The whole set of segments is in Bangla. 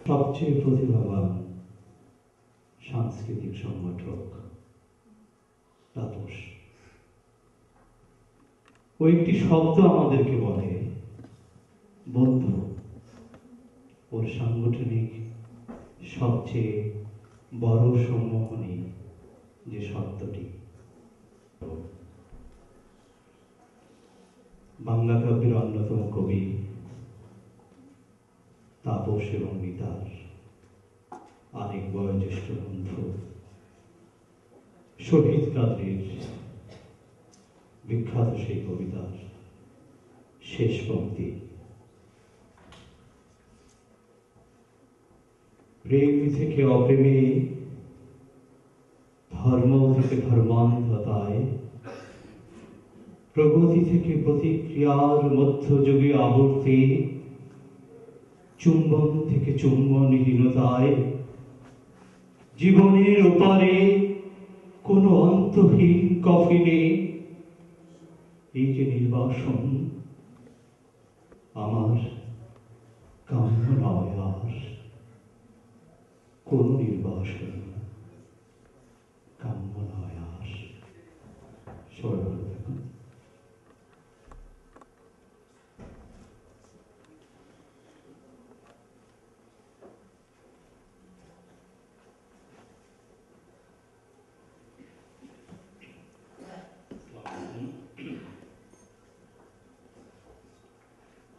সবচেয়ে প্রতিভাবান সাংস্কৃতিক সংগঠক তাপস। ও একটি শব্দ আমাদেরকে বলে বন্ধু। ওর সাংগঠনিক সবচেয়ে বড় সম্মোহনী যে শব্দটি, বাংলা কাব্যের অন্যতম কবি তাপস এবং মিতার আরেক বয়োজ্যেষ্ঠ বন্ধু শহীদ কাদরীর বিখ্যাত সেই কবিতার শেষ পংক্তি, প্রেম থেকে অপ্রেমে, ধর্ম থেকে ধর্মান্ধতায়, প্রগতি থেকে প্রতিক্রিয়ার মধ্যযুগে আবর্তে, চুম্বন থেকে চুম্বনহীনতায়, জীবনের ওপারে কোনো অন্তহীন কফিনে, এই যে নির্বাসন আমার কাম্য নয় আর কোন নির্বাসন কাম্য নয় আর। সবাই ভালো থাকুন।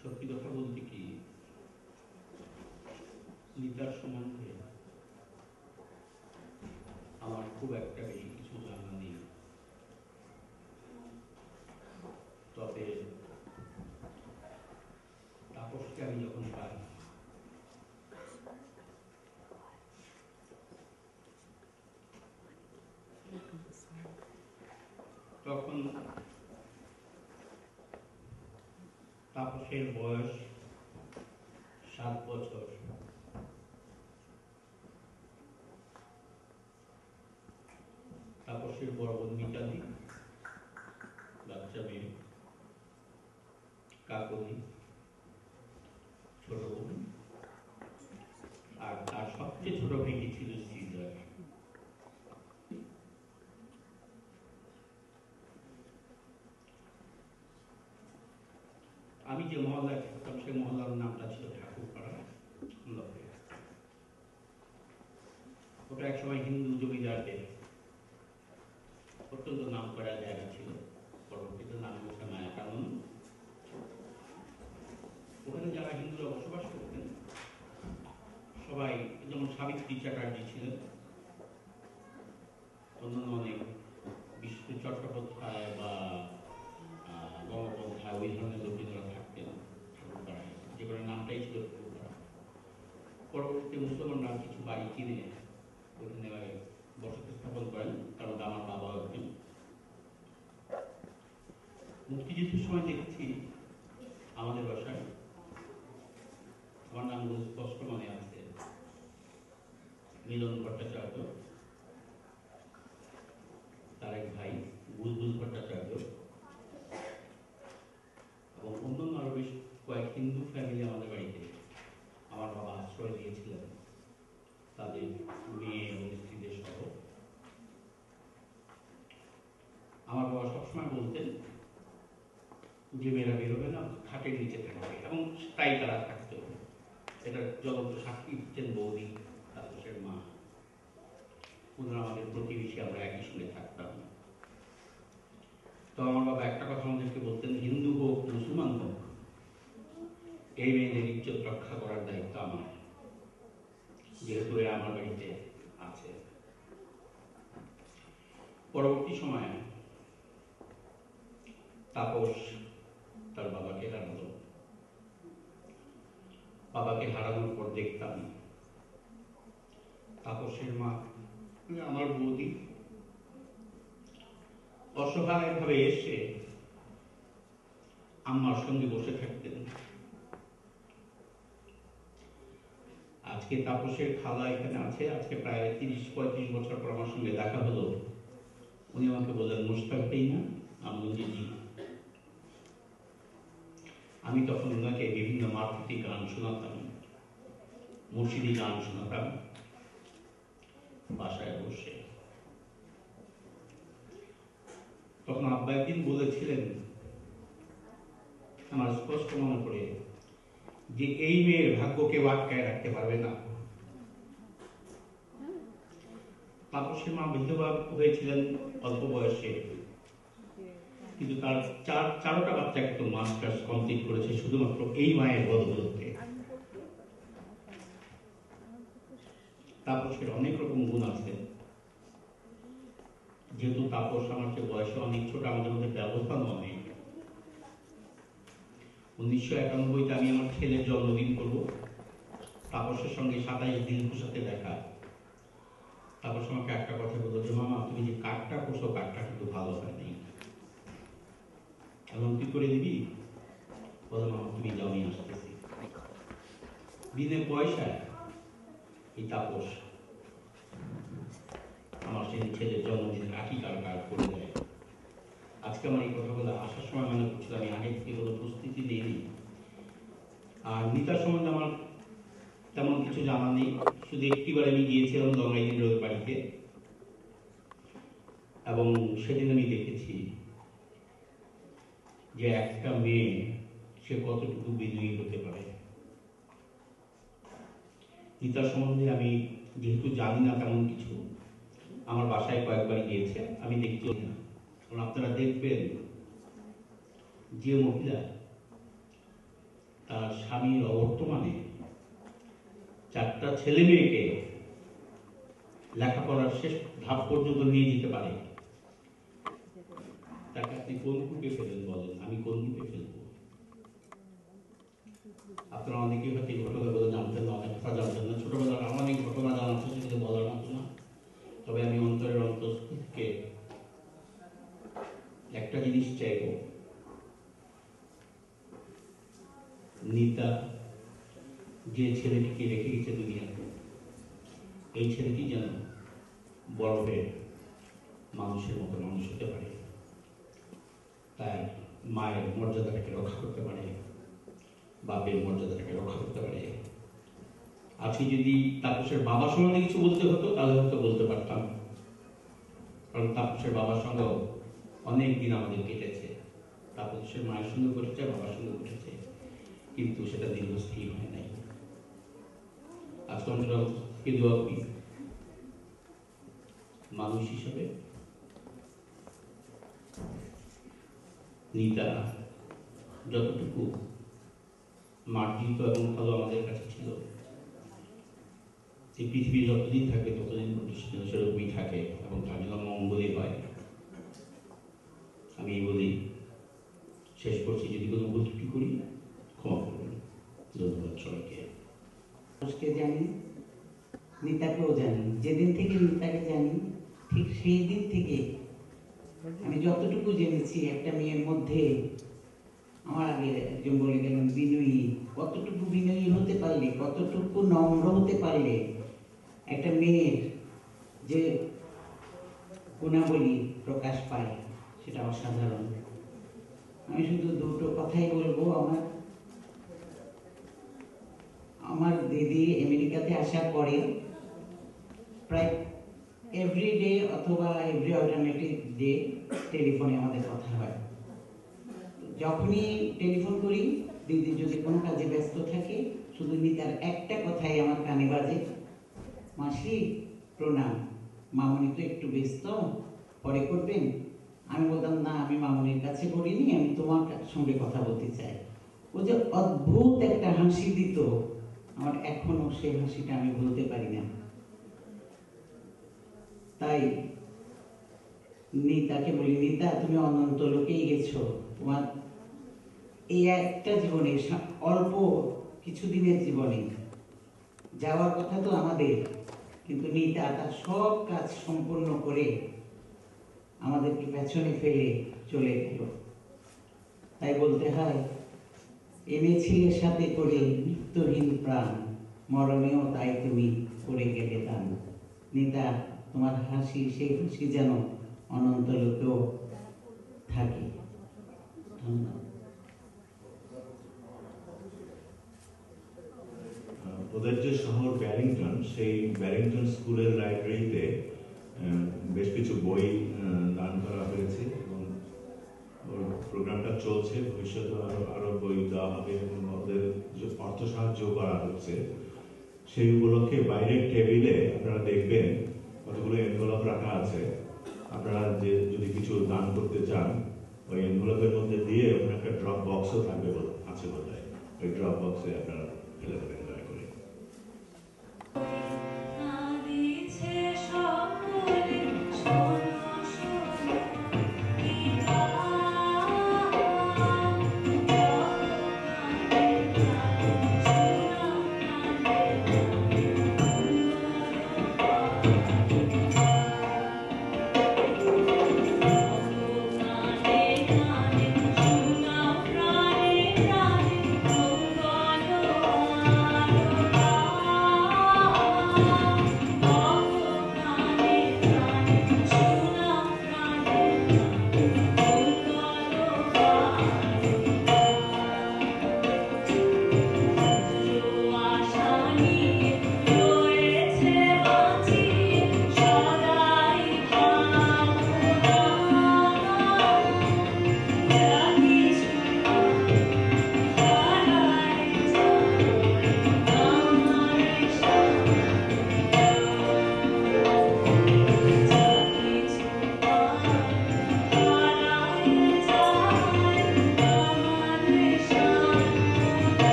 সত্যি কথা বলতে কি, মিতার সম্বন্ধে আমার খুব একটা বেশি কিছু জানা নেই। তবে তাপসকে আমি যখন পাই, তখন তাপসের বয়স 7 বছর। তাপসের বড় বোন মিতালি, বাচ্চা মেয়ে কাকলি, ছোট বোন, আর তার সবচেয়ে ছোট মেয়েটি ছিল সিজার। আমি যে মহল্লায় থাকতাম সেই মহল্লার নামটা ছিল ঠাকুরপাড়া। ওটা একসময় হিন্দু জমিদারদের অত্যন্ত নাম করা জায়গা ছিল। পরবর্তীতে নাম হয়েছে মায়াকানন। ওখানে যারা হিন্দুরা বসবাস করতেন সবাই, যেমন সাবিত্রী চ্যাটার্জি ছিলেন, অন্যান্য অনেক বিষ্ণু চট্টোপাধ্যায় বা গঙ্গোপাধ্যায়, ওই ধরনের লোকেরা থাকতেন ঠাকুরপাড়ায়, যে কোনো নামটাই ছিল ঠাকুরপাড়া। পরবর্তীতে মুসলমানরা কিছু বাড়ি কিনে ওখানে বসতি স্থাপন করেন, কারণ আমার বাবা একজন। মুক্তিযুদ্ধের সময় দেখেছি আমাদের বাসায়, আমার নামগুলো স্পষ্ট মনে আছে, মিলন ভট্টাচার্য, তার এক ভাই বুলবুল ভট্টাচার্য, এবং অন্যান্য আরো বেশ কয়েক হিন্দু ফ্যামিলি আমাদের বাড়িতে আমার বাবা আশ্রয় দিয়েছিলেন, তাদের মেয়ে এবং স্ত্রীদের সহ। আমার বাবা সবসময় বলতেন যে মেয়েরা বেরোবে না, খাটের নিচে থাকবে, এবং তাই তারা থাকত। এটা জ্বলন্ত সাক্ষী দিচ্ছেন বৌদি, তাপসের মা। ওনারা আমাদের প্রতিবেশী, আমরা একই সঙ্গে থাকতাম। তো আমার বাবা একটা কথা আমাদেরকে বলতেন, হিন্দু হোক মুসলমান হোক, এই মেয়েদের ইজ্জত রক্ষা করার দায়িত্ব আমার, যেহেতু এরা আমার বাড়িতে আছে। পরবর্তী সময়ে তাপস তার বাবাকে হারালো। বাবাকে হারানোর পর দেখতাম তাপসের মা, আমার বৌদি, অসহায় ভাবে এসে আম্মার সঙ্গে বসে থাকতেন। আজকে তাপসের খালা এখানে আছে, আজকে প্রায় 30-35 বছর পর আমার সঙ্গে দেখা হলো। উনি আমাকে বললেন, মুশতাক ভাই না? আমি বলছি জি। আমি তখন ওনাকে বিভিন্ন মারফতি গান শোনাতাম। মুর্শিদি গান শোনাতাম বাসায় বসে। তখন আব্বা একদিন বলেছিলেন, আমার স্পষ্ট মনে পড়ে, যে এই মেয়ের ভাগ্য কেউ আটকায় রাখতে পারবে না। তাপসের মা বিধবা হয়েছিলেন অল্প বয়সে, কিন্তু তার চারোটা বাচ্চা কিন্তু মাস্টার্স কমপ্লিট করেছে শুধুমাত্র এই মায়ের বদৌলতে। তাপসের অনেক রকম গুণ আছে। যেহেতু তাপস আমার চেয়ে বয়সে অনেক ছোট, আমাদের মধ্যে ব্যবধানও অনেক। 1991-তে আমি আমার ছেলের জন্মদিন করব। তাপসের সঙ্গে 27 দিলখুর সাথে দেখা। তাপস আমাকে একটা কথা বললো যে, মামা তুমি যে কার্ডটা করছো কার্ডটা কিন্তু ভালো হয় নাই, এবং তুই করে দিবি? বলো মামা তুমি যাও, আমি আসতেছি। বিনে পয়সায় এই তাপস আমার সেই ছেলের জন্মদিনের আকিকার কার্ড করে দেয়। আজকে আমার এই কথাগুলো আসার সময় মনে করছিল আমি আগে থেকে কোনো প্রস্তুতি নিইনি। আর নিতার সম্বন্ধে আমার তেমন কিছু জানা নেই, শুধু একটিবার আমি গিয়েছিলাম দঙ্গাইদিন রোড বাড়িতে, এবং সেদিন আমি দেখেছি যে একটা মেয়ে সে কতটুকু বিনয়ী হতে পারে। নিতার সম্বন্ধে আমি যেহেতু জানি না তেমন কিছু, আমার বাসায় কয়েকবার গিয়েছে, আমি দেখতেও না। কারণ আপনারা দেখবেন যে মহিলা তার স্বামীর অবর্তমানে 4টা ছেলে মেয়েকে লেখাপড়ার শেষ ধাপ পর্যন্ত নিয়ে যেতে পারে, তাকে আপনি কোন গ্রুপে ফেলেন বলেন? আমি কোন গ্রুপে ফেলবো? আপনারা অনেকেই হয়তো এই ঘটনাগুলো জানতেন না, অনেক কথা জানতেন না। ছোটবেলার আমার অনেক ঘটনা জানা আছে, সেগুলো বলার মতো না। তবে আমি অন্তরের অন্তঃস্থ থেকে একটা জিনিস চাইব, নিতা যে ছেলেটিকে রেখে গেছে দুনিয়াতে, এই ছেলেটি যেন বড় হয়ে মানুষের মতো মানুষ হতে পারে, তার মায়ের মর্যাদাটাকে রক্ষা করতে পারে, বাপের মর্যাদাটাকে রক্ষা করতে পারে। আজকে যদি তাপসের বাবার সম্বন্ধে কিছু বলতে হতো তাহলে হয়তো বলতে পারতাম, কারণ তাপসের বাবার সঙ্গেও অনেক দিন আমাদের কেটেছে। তাপসের মায়ের সঙ্গে ঘটেছে, বাবার সঙ্গে ঘটেছে, কিন্তু সেটা দীর্ঘস্থায়ী হয় নাই। আজকে আমরা দোয়া করি মানুষ হিসাবে নিতা যতটুকু মার্জিত এবং ভালো আমাদের কাছে ছিল, এই পৃথিবী যতদিন থাকবে ততদিন প্রতিষ্ঠিত সেরকমই থাকে, এবং তার জন্য মঙ্গলই হয়। আমি বলি, শেষ করছি, যদি কোনো ভুল ত্রুটি করি ক্ষমা করবেন। ধন্যবাদ সবাইকে। মানুষকে জানি, নিতাকেও জানি। যেদিন থেকে নিতাকে জানি ঠিক সেই দিন থেকে আমি যতটুকু জেনেছি, একটা মেয়ের মধ্যে, আমার আগে একজন বলে গেলেন বিনয়ী, কতটুকু বিনয়ী হতে পারলে, কতটুকু নম্র হতে পারলে একটা মেয়ের যে গুণাবলী প্রকাশ পায়, সেটা অসাধারণ। আমি শুধু দুটো কথাই বলবো। আমার দিদি আমেরিকাতে আসার পরে প্রায় এভরি ডে অথবা এভরি অল্টারনেটিভ ডে টেলিফোনে আমাদের কথা হয়। যখনই টেলিফোন করি, দিদি যদি কোনো কাজে ব্যস্ত থাকে, শুধু নিতার একটা কথাই আমার কানে বাজে, মাসি প্রণাম, মামনি তো একটু ব্যস্ত, পরে করবেন। আমি বলতাম, না আমি মামনির কাছে করিনি, আমি তোমার সঙ্গে কথা বলতে চাই। ও যে অদ্ভুত একটা হাসি দিত, আমার এখনো সেই হাসিটা আমি ভুলতে পারি না। তাই নিতাকে বলি, নিতা তুমি অনন্ত লোকেই গেছো, তোমার এই একটা জীবনে, অল্প কিছুদিনের জীবনে যাওয়ার কথা তো আমাদের, কিন্তু নিতা তার সব কাজ সম্পূর্ণ করে আমাদেরকে পেছনে ফেলে চলে গেল। তাই বলতে হয়, এনেছিলে সাথে করে নিত্যহীন প্রাণ, মরণেও তাই তুমি করে গেলে দান। নিতা, তোমার হাসি, সেই হাসি যেন অনন্ত লোকেও থাকে। ধন্যবাদ। ওদের যে শহর ব্যারিংটন, সেই ব্যারিংটন স্কুলের লাইব্রেরিতে বেশ কিছু বই দান করা হয়েছে এবং ওর প্রোগ্রামটা চলছে। ভবিষ্যতে আরো বই দেওয়া হবে এবং ওদের যে অর্থ সাহায্য করা হচ্ছে। সেই উপলক্ষে বাইরের টেবিলে আপনারা দেখবেন কতগুলো এনভেলপ রাখা আছে। আপনারা যে যদি কিছু দান করতে চান, ওই এনভেলপের মধ্যে দিয়ে ওখানে একটা ড্রপ বক্সও থাকবে আছে বোধহয়, ওই ড্রপ বক্সে আপনারা ফেলে দেবেন দয়া করে।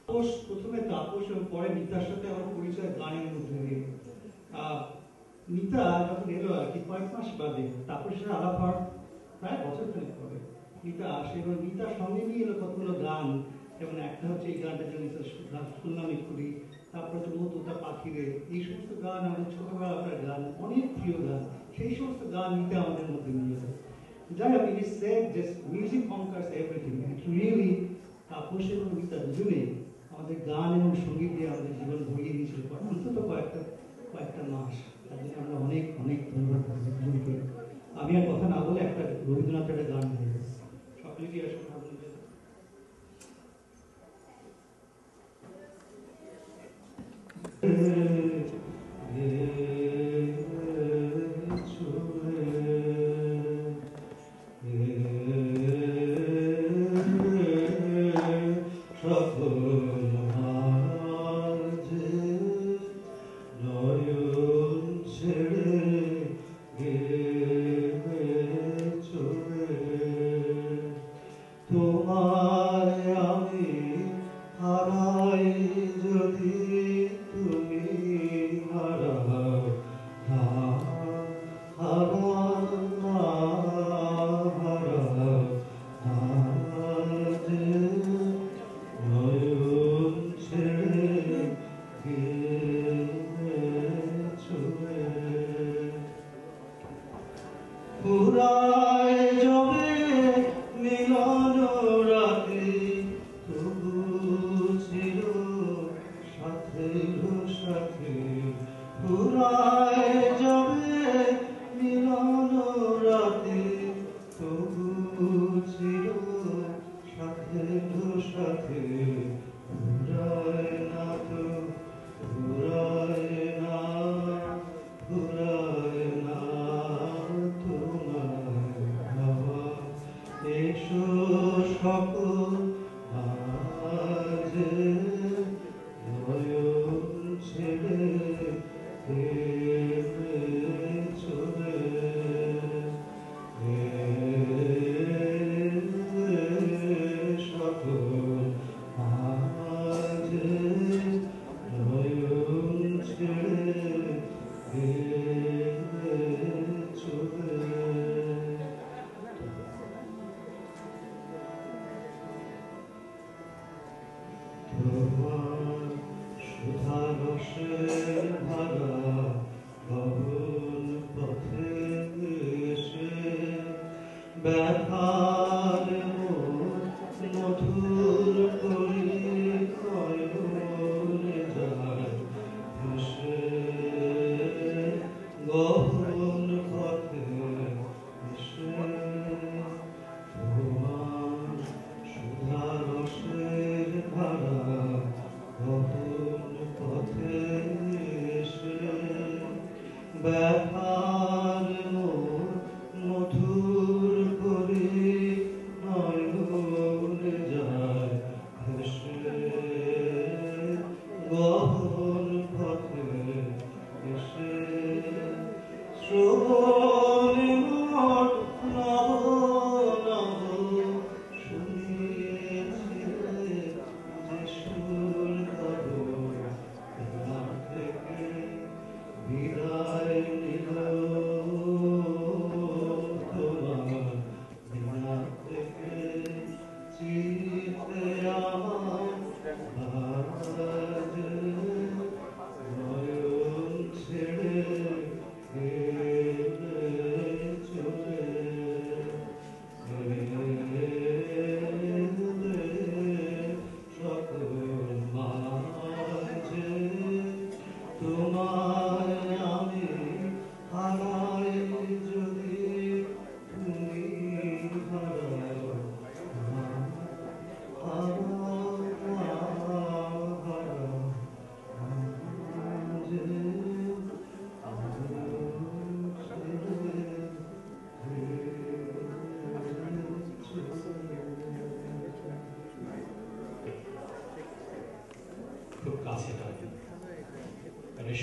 প্রথমে তাপস এবং পরে নিতার সাথে আমার পরিচয় গানের মধ্যে দিয়ে। নিতা যখন এলো আর কি কয়েক মাস বাদে তাপসের সাথে আলাপ হওয়ার প্রায় বছর খানিক পরে নিতা আসে এবং নিতার সঙ্গে নিয়ে এলো কতগুলো গান, যেমন একটা হচ্ছে এই গানটা যে গান শুনলাম এক্ষুনি, তারপরে হচ্ছে মতুতা পাখিরে, এই সমস্ত গান আমাদের ছোটবেলাকার গান, অনেক প্রিয় গান, সেই সমস্ত গান নিতে আমাদের মধ্যে নিয়ে এলো। যাই হোক, ইট ইজ সেড যে music conquers everything, it really Tapas এবং নিতা দুজনেই আমাদের গান এবং সঙ্গীত দিয়ে আমাদের জীবন ভরিয়ে দিয়েছিল অন্তত কয়েকটা মাস। তার জন্য আমরা অনেক অনেক ধন্যবাদ দুজনকে। আমি আর কথা না বলে একটা রবীন্দ্রনাথের একটা গান গাই, সকলে কি আসলে ভাবলেন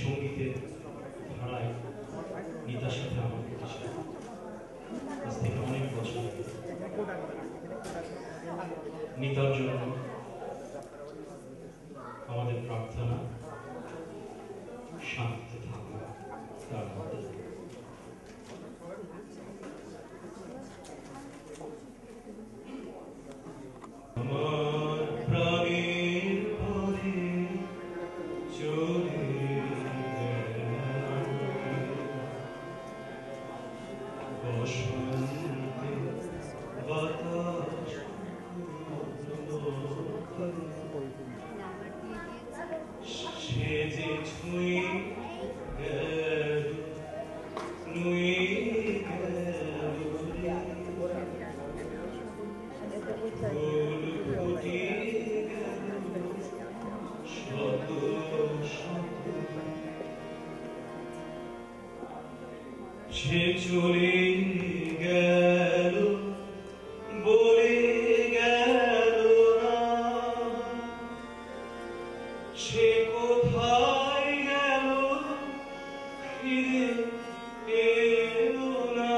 সঙ্গীতের ধারায় নিতার সাথে আমার পরিচয় আজ থেকে অনেক বছর আগে। নিতার জন্য আমাদের প্রার্থনা শান্তিতে থাকা তার মধ্যে আমার প্রাণের পরে চলে বসন্তে বাতাস সে যে ছুঁয়ে গেল নুয়ে গেল ফুল ফুটিয়ে গেল শত শত সে চলে গেল বলে গেল না সে কোথায় গেল ফিরে এলো না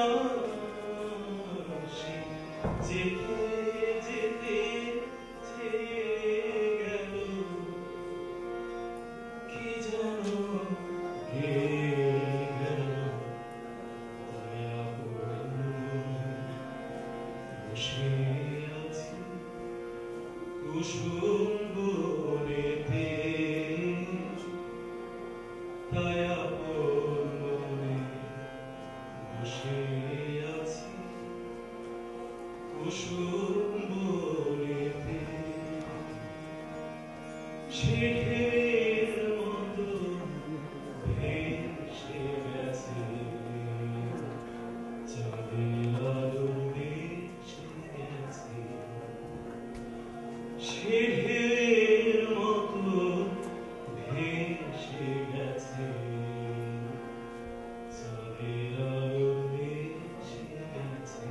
সে যেতে যেতে চেয়ে গেল কি জানো গেল বসে আছি কুসুম বনেতে তাই আপন মনে বসে আছি কুসুম বনেতে সে ঢেউয়ের মতো ভেসে গেছে চাঁদের আলো ভেসে গেছে সে ঢেউয়ের মতো ভেসে গেছে চাঁদের আলো ভেসে গেছে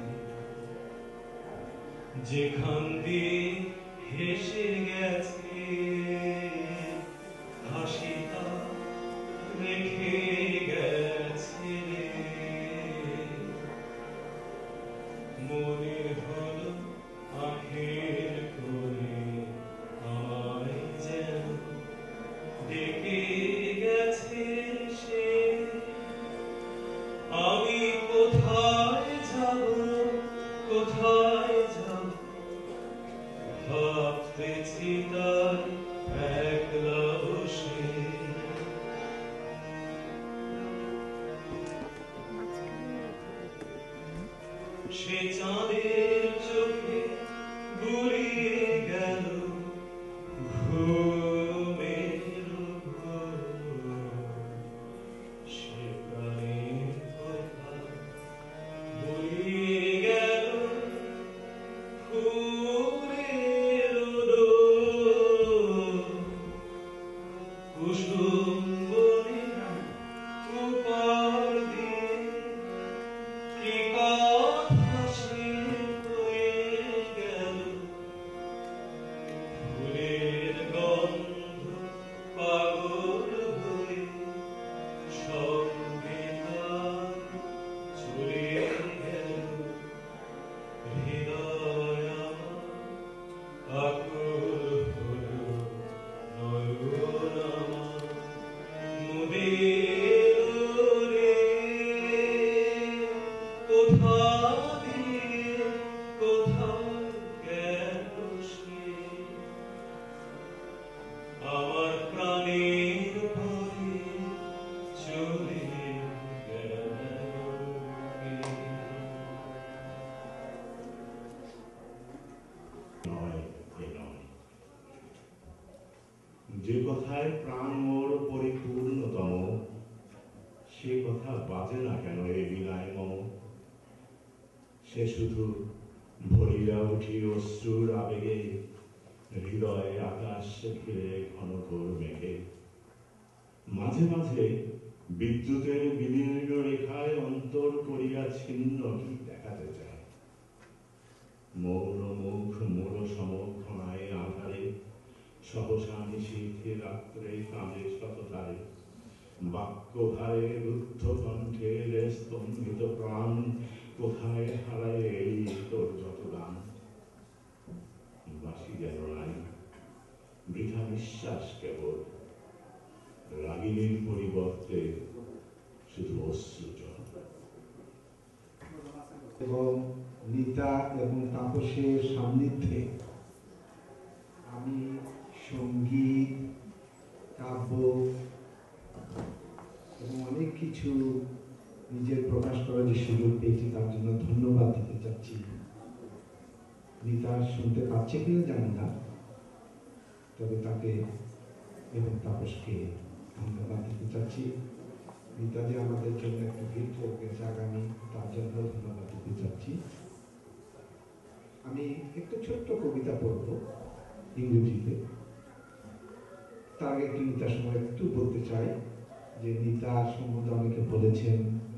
যেখান দিয়ে হেসে গেছে হাসিটা রেখে গেছে মনে হলো আখের করে আমায় যেন ডেকে গেছে সে আমি কোথায় যাব কোথায় যাব ভাবতেছি তার একলা বসে সে চাঁদের চোখে বুড়িয়ে গেল ঘুমের ঘোর সে প্রাণের কথা বুড়িয়ে গেল ফুলের ডোর কুসুম বনের উপর দিয়ে কি কথা সে হয়ে গেল ফুলের গন্ধ পাগল হয়ে সঙ্গে তার চলে গেল হৃদয় আমার আকুল হলো নয়ন আমার মোদের রে কোথা দিয়ে কোথায় গেল সে আমার প্রাণের পরে চলে গেল নয় এ নয় যে কথায় প্রাণ মোর পরিপূর্ণতম সে কথা বাজে না কেন এ বিনায় মম সে শুধু ভরিয়া উঠি অশ্রুর আবেগে হৃদয়ে আকাশ ঘিরে ঘন ঘোর মেঘে মাঝে মাঝে বিদ্যুতের বিদীর্ণ রেখায় অন্তর করিয়া ছিন্ন কি দেখাতে চায় মৌন মুখ মূল সমক্ষণায় আধারে সহসা নিশীথে রাত্রে কাঁদে শতধারে বাক্যভারে রুদ্ধ কণ্ঠের স্তম্ভিত প্রাণ কোথায় হারায় এই তোর যত গান বাসি যেন নাই বৃথা নিঃশ্বাস কেবল, রাগিনীর পরিবর্তে শুধু অশ্রুজল। এবং নিতা এবং তাপসের সান্নিধ্যে আমি সঙ্গীত, কাব্য এবং অনেক কিছু নিজের প্রকাশ করার যে সুযোগ পেয়েছি তার জন্য ধন্যবাদ দিতে চাচ্ছি। নিতা শুনতে পাচ্ছে কিনা জানি না, তবে তাকে এবং তাপসকে ধন্যবাদ দিতে চাচ্ছি। নিতা যে আমাদের জন্য একটু গিফট রেখেছে আগামী, তার জন্য ধন্যবাদ দিতে চাচ্ছি। আমি একটা ছোট্ট কবিতা পড়ব ইংরেজিতে। তার আগে একটু নিতার সময় একটু বলতে চাই যে নিতার সম্বন্ধে অনেকে বলেছেন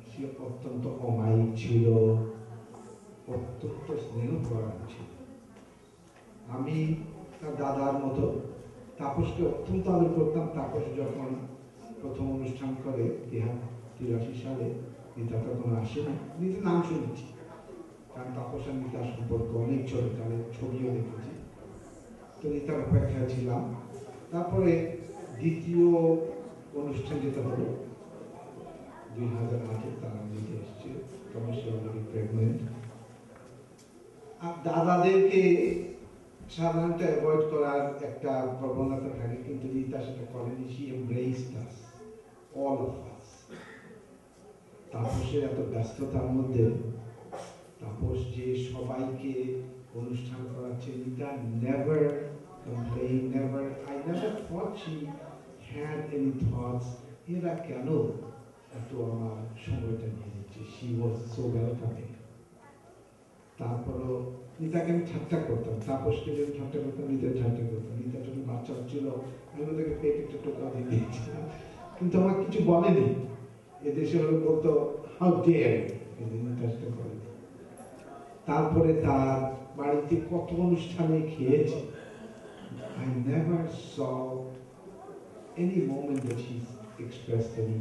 সে অত্যন্ত অমায়িক ছিল, অত্যন্ত স্নেহপরায়ণ ছিল। আমি তার দাদার মতো তাপসকে অত্যন্ত আদর করতাম। তাপস যখন প্রথম অনুষ্ঠান করে 1983 সালে, নিতা তখন আসেনি। নিতার নাম শুনেছি, কারণ তাপস আর নিতার সম্পর্ক অনেক ছোটকালের, ছবিও দেখেছি। তো নিতার অপেক্ষায় ছিলাম। তারপরে দ্বিতীয় অনুষ্ঠান যেটা হলো 2008-এ, তারা নিজে এসছে, তখন সে অলরেডি প্রেগনেন্ট। আর দাদাদেরকে সাধারণত অ্যাভয়েড করার একটা প্রবণতা থাকে, কিন্তু নিতা সেটা করেনি। She embraced us, all of us. তাপসের এত ব্যস্ততার মধ্যে তাপস যে সবাইকে অনুষ্ঠান করাচ্ছে, Nita never complain, never, I never thought she had any thoughts এরা কেন এত আমার সময়টা নিয়ে নিচ্ছে। She was so welcoming. তারপরও নিতাকে আমি ঠাট্টা করতাম, তাপসকে যদি ঠাট্টা করতাম, নিতাকে ঠাট্টা করতাম। নিতা যখন বাচ্চা হচ্ছিল আমি ওদেরকে পেটে একটা টোকা দিয়ে দিয়েছিলাম, কিন্তু আমার কিছু বলেনি। এদেশে হলে বলতো হাউ ডেয়ার, নিতা সেটা করেনি। তারপরে তার বাড়িতে কত অনুষ্ঠানে খেয়েছে। I never saw any moment that she expressed any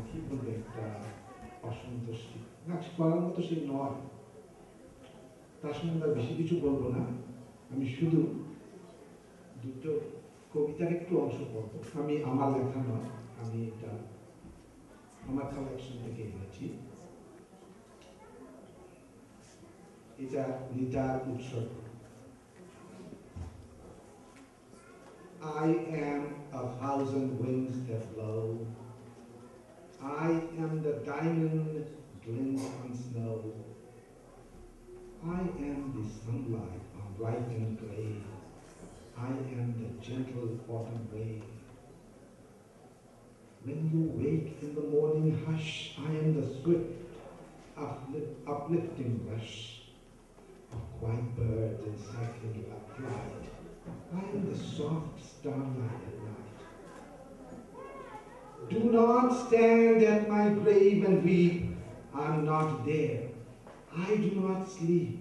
কি বলবে, একটা অসন্তুষ্টি না করার মতো সে নয়। তার সম্বন্ধে বেশি কিছু বলবো না, আমি শুধু দুটো কবিতার একটু অংশ পড়বো। আমি আমার লেখা নয়, আমি এটা আমার কালেকশন থেকে এনেছি। এটা নিতার উৎসর্গ। I am a thousand winds that blow. I am the diamond glint on snow. I am the sunlight on ripened grain. I am the gentle autumn rain. When you wake in the morning hush, I am the swift, uplifting rush of quiet birds in cycling flight. I am the soft starlight at night. Do not stand at my grave and weep. I am not there. I do not sleep.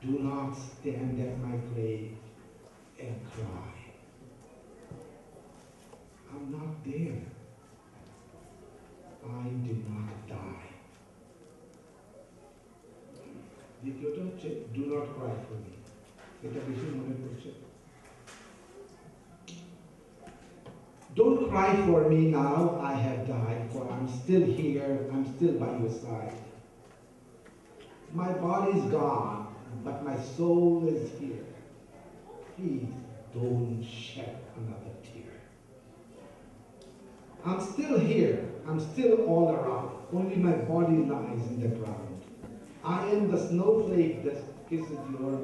Do not stand at my grave and cry. I'm not there. I did not die. দ্বিতীয়টা হচ্ছে do not cry for me. এটা বেশি মনে পড়ছে। Don't cry for me now, I have died, for I'm still here, I'm still by your side. My body's gone, but my soul is here. Please don't shed another tear. I'm still here, I'm still all around, only my body lies in the ground. I am the snowflake that kisses your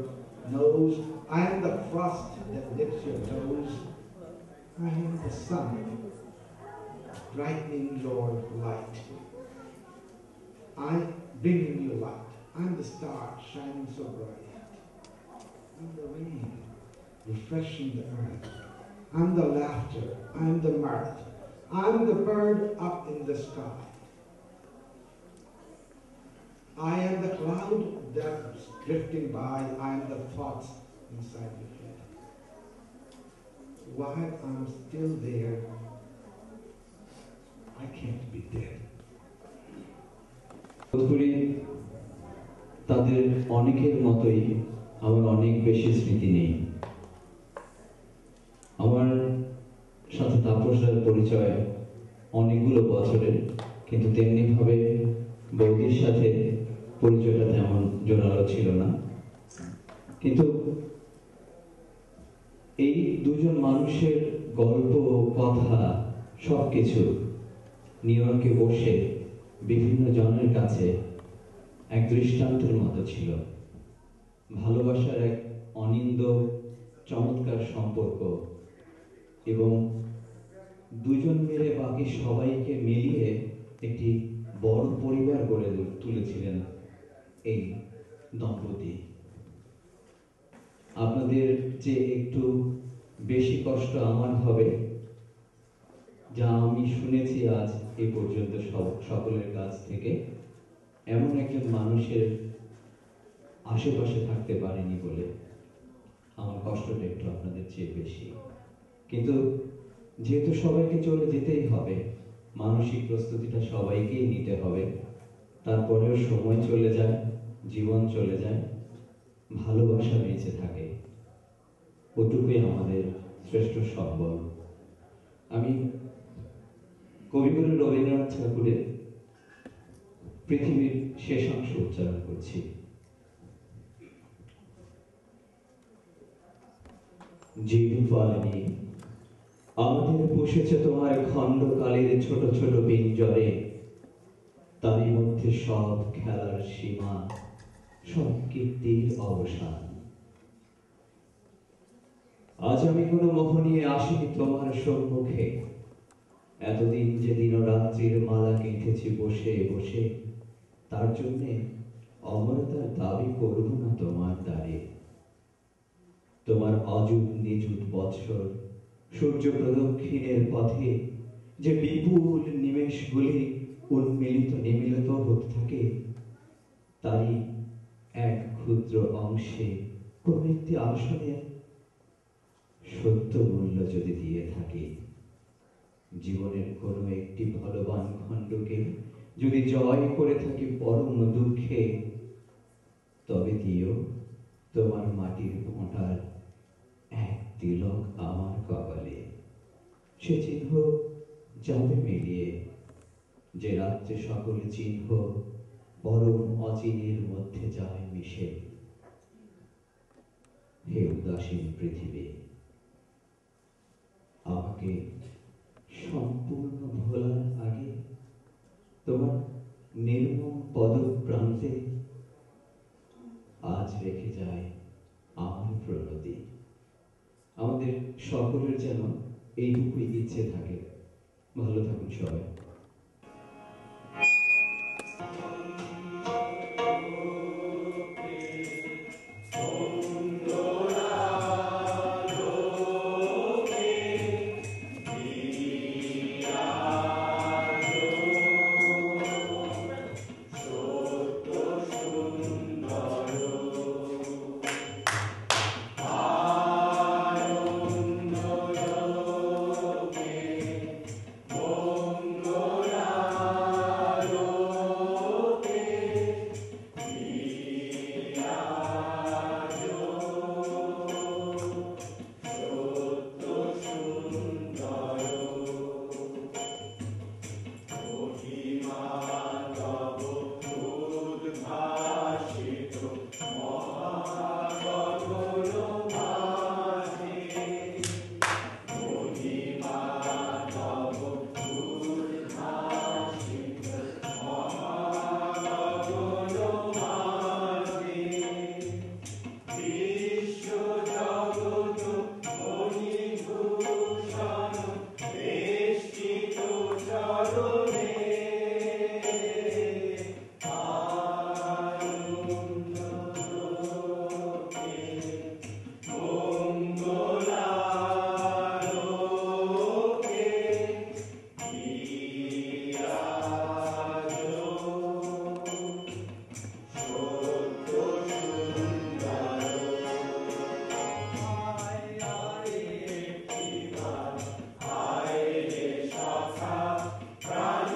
nose. I am the frost that nips your toes. I am the sun, brightening your light. I'm bringing you light. I'm the star shining so bright. I'm the rain, refreshing the earth. I'm the laughter, I'm the mirth. I'm the bird up in the sky. I am the cloud that's drifting by. I am the thoughts inside your head. While I'm still there, I can't be dead. তাদের অনেকের মতোই আমার অনেক বেশি স্মৃতি নেই। অনেকগুলো বছরের, কিন্তু তেমনিভাবে বৌদির সাথে পরিচয়টা তেমন জোরালো ছিল না। কিন্তু এই দুজন মানুষের গল্প, কথা, সবকিছু নিউ ইয়র্কে বসে বিভিন্ন জনের কাছে এক দৃষ্টান্তের মতো ছিল। ভালোবাসার এক অনিন্দ চমৎকার সম্পর্ক, এবং দুজন মিলে বাকি সবাইকে মিলিয়ে একটি বড় পরিবার গড়ে তুলেছিলেন এই দম্পতি। আপনাদের যে একটু বেশি কষ্ট আমার হবে, যা আমি শুনেছি আজ এই পর্যন্ত সকলের কাছ থেকে, এমন একজন মানুষের আশেপাশে থাকতে পারিনি বলে আমার কষ্টটা একটু আপনাদের চেয়ে বেশি। কিন্তু যেহেতু সবাইকে চলে যেতেই হবে, মানসিক প্রস্তুতিটা সবাইকেই নিতে হবে। তারপরেও সময় চলে যায়, জীবন চলে যায়, ভালোবাসা বেঁচে থাকে, ওটুকুই আমাদের শ্রেষ্ঠ সম্বল। আমি কবিগুরু রবীন্দ্রনাথ ঠাকুরের পৃথিবীর শেষাংশ উচ্চারণ করছি। জীবপালিনী, আমাদের পুষেছে তোমার খণ্ডকালের ছোট ছোট পিঞ্জরে, তারই মধ্যে সব খেলার সীমা, সব কীর্তির অবসান। আজ আমি কোনো মোহ নিয়ে আসিনি তোমার সম্মুখে, এতদিন যে দিনরাত্রির মালা গেঁথেছি বসে বসে, তার জন্যে অমরতার দাবি করব না তোমার দ্বারে। তোমার অযুত নিযুত বৎসর সূর্য প্রদক্ষিণের পথে যে বিপুল নিমেষগুলি উন্মিলিত নিমিলিত হতে থাকে, তারই এক ক্ষুদ্র অংশে কোন একটি আসনের সত্য মূল্য যদি দিয়ে থাকে, জীবনের কোনো একটি বলবান খণ্ডকে যদি জয় করে থাকি পরম দুঃখে, তবে দিও তোমার মাটির ফোঁটার এক তিলক আমার কপালে। সে চিহ্ন যাবে মিলিয়ে, যে রাত্রে সকল চিহ্ন পরম অচিনের মধ্যে যায় মিশে। হে উদাসীন পৃথিবী, আমাকে সম্পূর্ণ ভোলার আগে তোমার নির্মম পদপ্রান্তে আজ রেখে যায় আমার প্রণতি। আমাদের সকলের যেন এইটুকুই ইচ্ছে থাকে। ভালো থাকুন সবাই।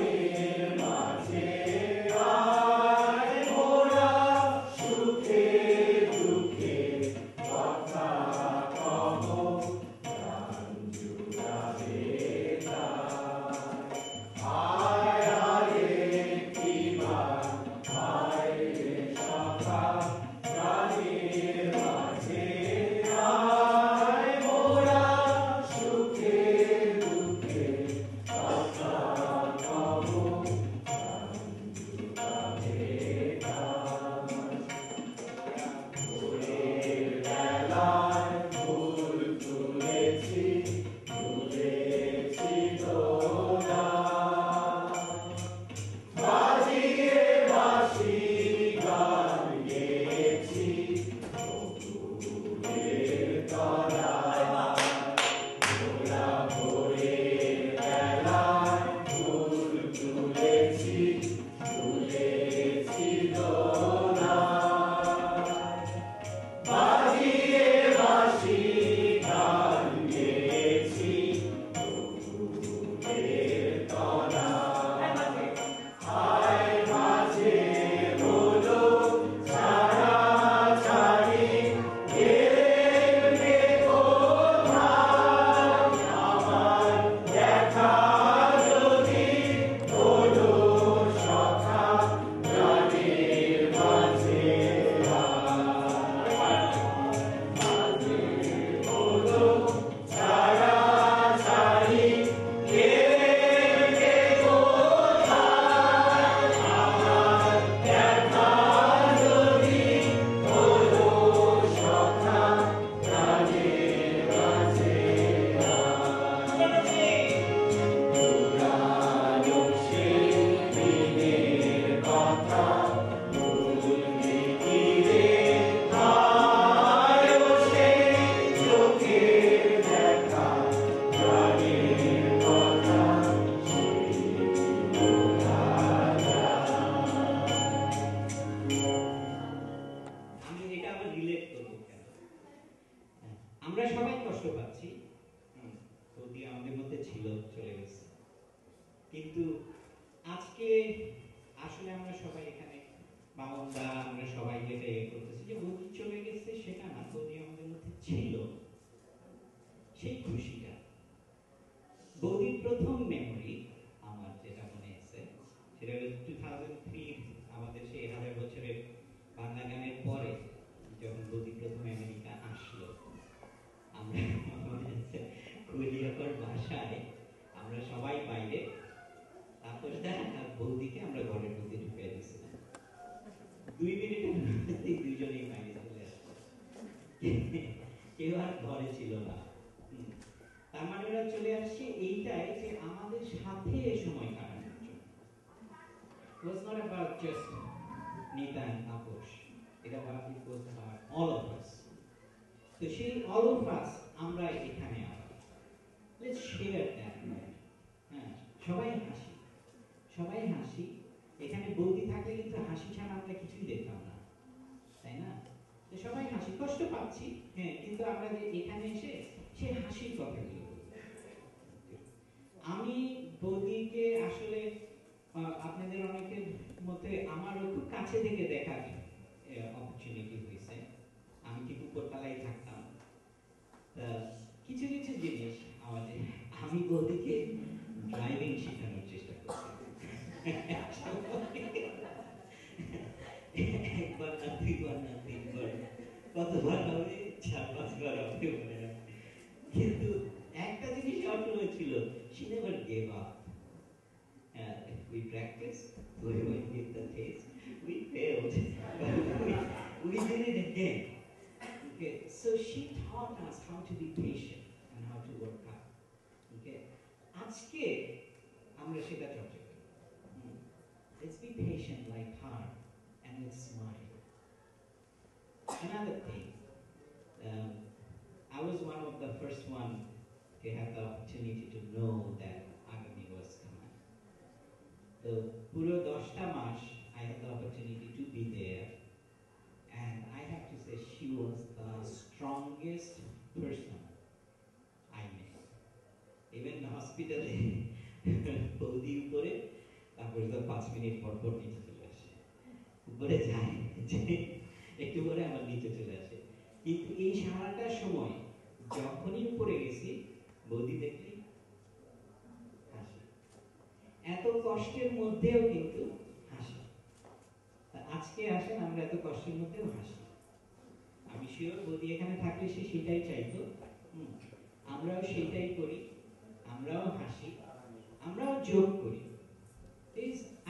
Amen. কিন্তু আজকে আসলে আমরা সবাই এখানে বামনদা আমরা সবাই যেটা করতেছি যে বৌদি চলে গেছে সেটা না, বৌদি আমাদের মধ্যে ছিল, সেই খুশিটা। বৌদির প্রথম মেমোরি আমার যেটা মনে আছে সেটা হলো 2003 আমাদের সেই 1000 বছরের বাংলা গানের পরে যখন বৌদি প্রথম আমেরিকা আসলো, আমরা কুলিয়াকর বাসায় আমরা সবাই বাইরে, তারপরে বৌদিকে আমরা ঘরের মধ্যে ঢুকিয়ে দিয়েছিলাম। 2 মিনিটের মধ্যে দুজনেই বাইরে চলে আসলো, কেউ আর ঘরে ছিল না। তার মানে ওরা চলে আসছে এইটাই যে আমাদের সাথে সময় কাটানোর জন্য। It was not about just Nita and Taposh. It was about all of us. তো সেই all of us আমরা এখানে আবার let's share that moment. হ্যাঁ, সবাই হাসি, সবাই হাসি। এখানে বৌদি থাকলে কিন্তু হাসি ছাড়া আমরা কিছুই দেখতাম না, তাই না? তো সবাই হাসি, কষ্ট পাচ্ছি, হ্যাঁ, কিন্তু আমরা যে এখানে এসে সে হাসির কথাগুলো বলি। আমি বৌদিকে আসলে আপনাদের অনেকের মধ্যে আমারও খুব কাছে থেকে দেখার অপরচুনিটি হয়েছে। আমি ঠিক উপরতলায় থাকতাম, তা কিছু কিছু জিনিস আমাদের, আমি বৌদিকে ড্রাইভিং শেখানোর চেষ্টা করছি। একবার না, দুইবার না, তিনবার, কতবার হবে, 4-5 বার হবে মনে হয়। কিন্তু একটা জিনিস সবসময় ছিল, she never gave up. We practiced, we went with the test, we failed, but we did it again. Okay, so she taught us how to be patient and how to work hard. Okay, আজকে আমরা সেটা চর্চা করি। Let's be patient like her and let's smile. Another thing, I was one of the first one to have the opportunity to know that Agami was coming. The puro 10টা মাস I had the opportunity to be there, and I have to say she was the strongest person I met. Even the hospital, বৌদি উপরে, তারপরে তো 5 মিনিট পর পর নিচে চলে আসে, উপরে যায় যে একটু পরে আমার নিচে চলে আসে। কিন্তু এই সারাটা সময় যখনই উপরে গেছি বৌদি দেখলি হাসি, এত কষ্টের মধ্যেও কিন্তু হাসি। আজকে আসেন আমরা এত কষ্টের মধ্যেও হাসি। আমি শিওর বৌদি এখানে থাকলে সে সেটাই চাইতো, আমরাও সেটাই করি, আমরাও হাসি, আমরাও যোগ করি।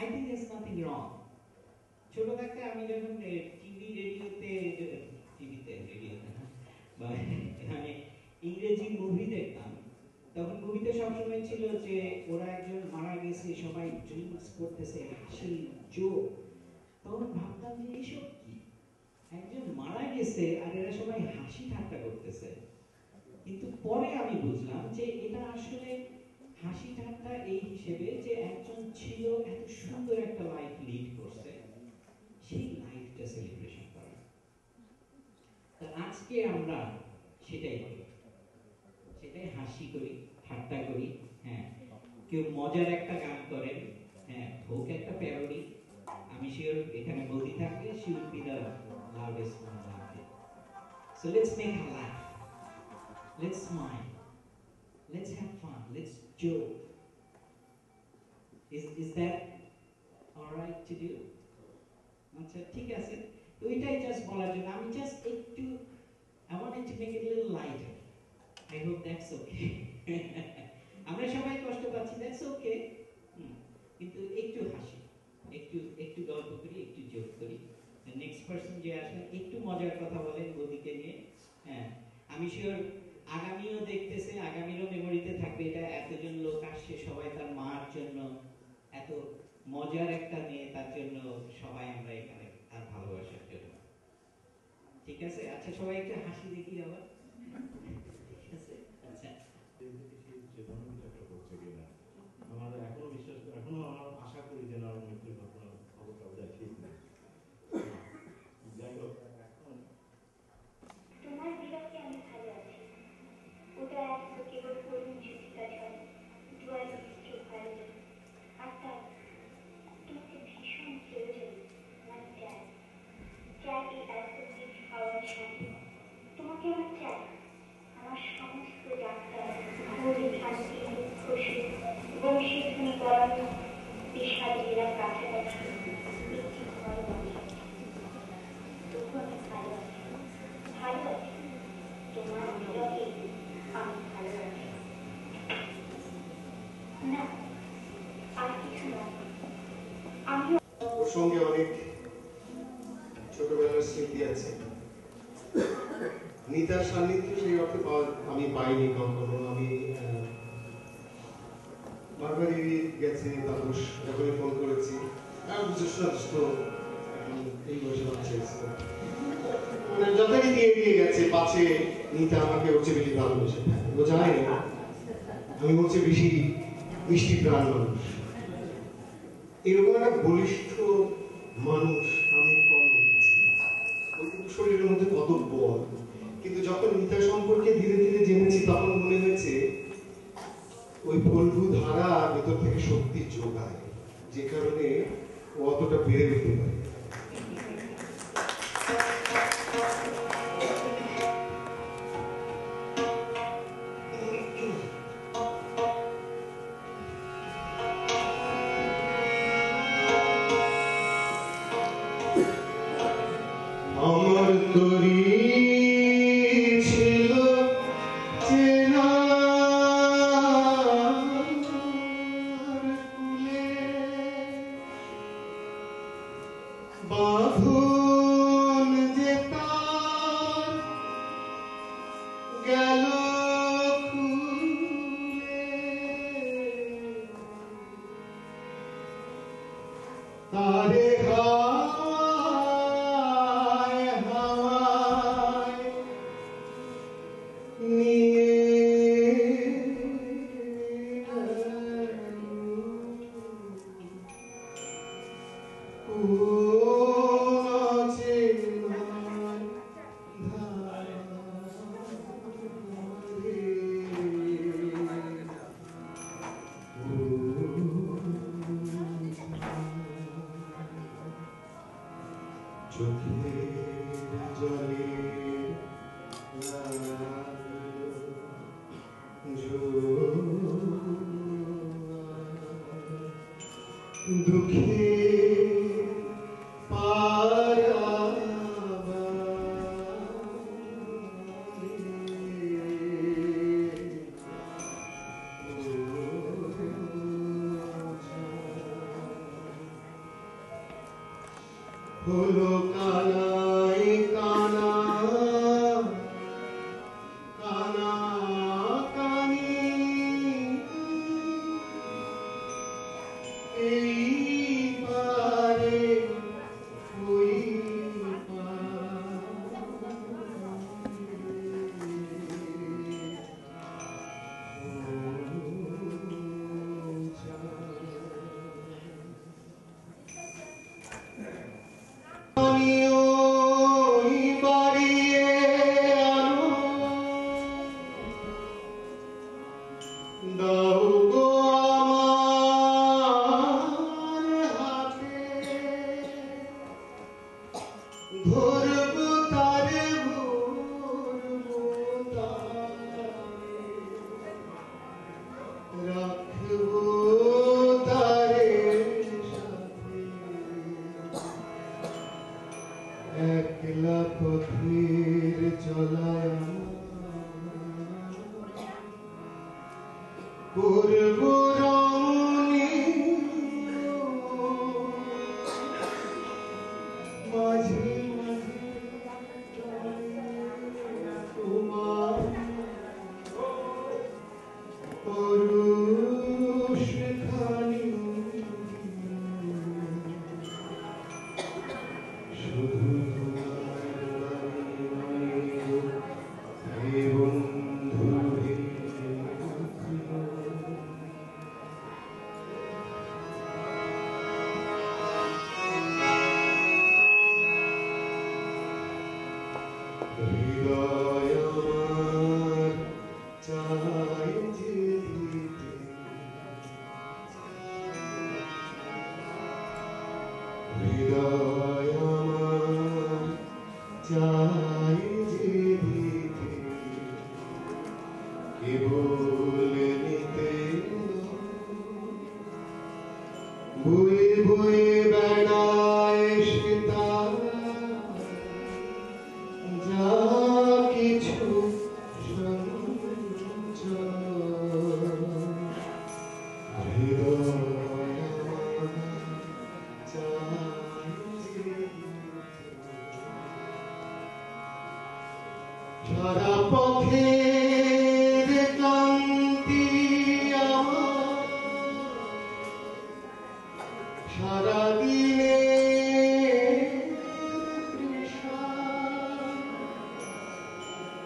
I think there's nothing wrong. ছোট থাকতে আমি যখন মানে ইংরেজি মুভি দেখতাম, তখন মুভিতে সবসময় ছিল যে ওরা একজন মারা গেছে, সবাই ড্রিঙ্কস করতেছে, হাসি জোক। তখন ভাবতাম যে এইসব কি, একজন মারা গেছে আর এরা সবাই হাসি ঠাট্টা করতেছে। কিন্তু পরে আমি বুঝলাম যে এটা আসলে হাসি ঠাট্টা এই হিসেবে যে একজন ছিল এত সুন্দর একটা লাইফ লিড করছে, সেই লাইফটা সেলিব্রেশন করা। তা আজকে আমরা সেটাই করি, সেটাই হাসি করি, ঠাট্টা করি। হ্যাঁ, কেউ মজার একটা গান করেন, হ্যাঁ, হোক একটা প্যারোডি। আমি শিওর এখানে বৌদি থাকলে she would be the loudest one laughing. So let's make her laugh, let's smile, let's have fun, let's joke. Is that all right to do? আচ্ছা, ঠিক আছে। তো এটাই জাস্ট বলার জন্য, আমি জাস্ট একটু I wanted to make it a little lighter. I hope that's okay. আমরা সবাই কষ্ট পাচ্ছি, that's okay. কিন্তু একটু হাসি, একটু গল্প করি, একটু যোগ করি। নেক্সট পারসন যে আসেন একটু মজার কথা বলেন বৌদিকে নিয়ে। হ্যাঁ, আমি শিওর আগামীও দেখতেছে, আগামীরও মেমোরিতে থাকবে এটা। এতজন লোক আসছে, সবাই তার মার জন্য, এত মজার একটা মেয়ে, তার জন্য সবাই আমরা এখানে তার ভালোবাসার জন্য। ঠিক আছে, আচ্ছা সবাই একটু হাসি দেখি আবার। ঠিক আছে, আচ্ছা। আমার এখনো বিশ্বাস, এখনো আমার আশা করি যেন আমার মৃত্যুর ঘটনা খবরটা বোধহয় ঠিক নেই। যাই হোক, তোমার বিরহে আমি ভালো আছি, ওটা কেবল করুণ চিঠিটা ছয়, দুয়ার চোখ ভালো। সঙ্গে অনেক ছোটবেলার স্মৃতি আছে। নিতার সান্নিধ্য সেই অর্থে আমি পাইনি কখনো। আমি বারবারই গেছি, তাপস যখনই ফোন করেছি এই বসে মানে যথারীতি এগিয়ে গেছে, পাছে নিতা আমাকে হচ্ছে বেশি ভালোবেসে থাকে। ও জানে না আমি হচ্ছে বেশি মিষ্টি প্রাণ মানুষ। এরকম একটা বলিষ্ঠ মানুষ আমি কম দেখেছি। ওর কিন্তু শরীরের মধ্যে কত বল, কিন্তু যখন নিতা সম্পর্কে ধীরে ধীরে জেনেছি তখন মনে হয়েছে ওই ফল্গু ধারা ভেতর থেকে শক্তি যোগায়, যে কারণে ও অতটা বেড়ে উঠতে পারে। আমার তরি ছিল চেনা বাঁধন যে তার গেল খুলে, তারে হায় হাওয়ায় নিয়ে দুঃখে হলো কানাই কানা কানা কানি, এই পারে ওই দাও গো আমার হাতে, ধরব তারে ধরব তারে, রাখব তারে সাথে, একলা পথের চলায় করব রমণী মাঝে মাঝে তোমার পরশ খানি, শুধু হে বন্ধু হে হৃদয় আমার চাই যেতে, হৃদয় আমার চাই যেতে, কেবল নিতে বয়ে বয়ে বেড়ায় সীতা, যা কিছু হৃদয় আমার চাই সারাদিনে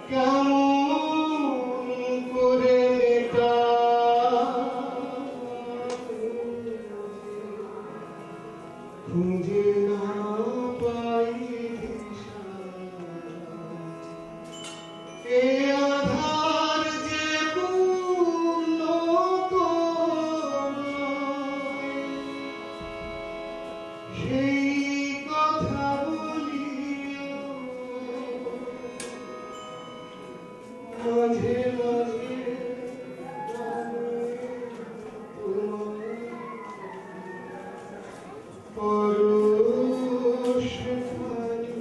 কেমন করে খুঁজে না পাই দিশা এ আধার যে পূর্ণ তোমায় সেই কথা বলিও মাঝে মাঝে পরশ খানি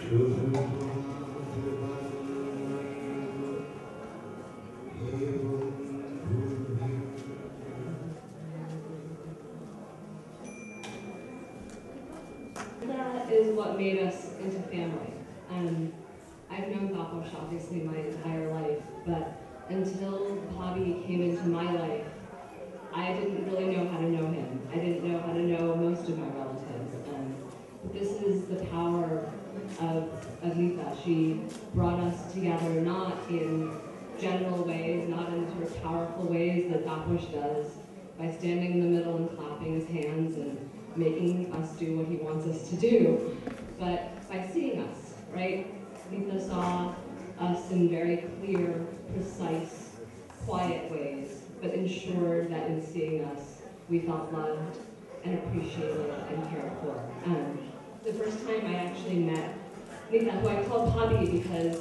শুধু তোমার বাণী হে বন্ধু That is what made us into family. I've known Taposh obviously my entire life, but until Bobby came into my life, I didn't really know how to know him. I didn't know how to know most of my relatives. But this is the power of Nita. She brought us together not in general ways, not in sort of powerful ways that Taposh does, by standing in the middle and clapping his hands and making us do what he wants us to do, but by seeing us, right? Nita saw us in very clear, precise, quiet ways, but ensured that in seeing us, we felt loved and appreciated and cared for. The first time I actually met Nita, who I called Pabi because,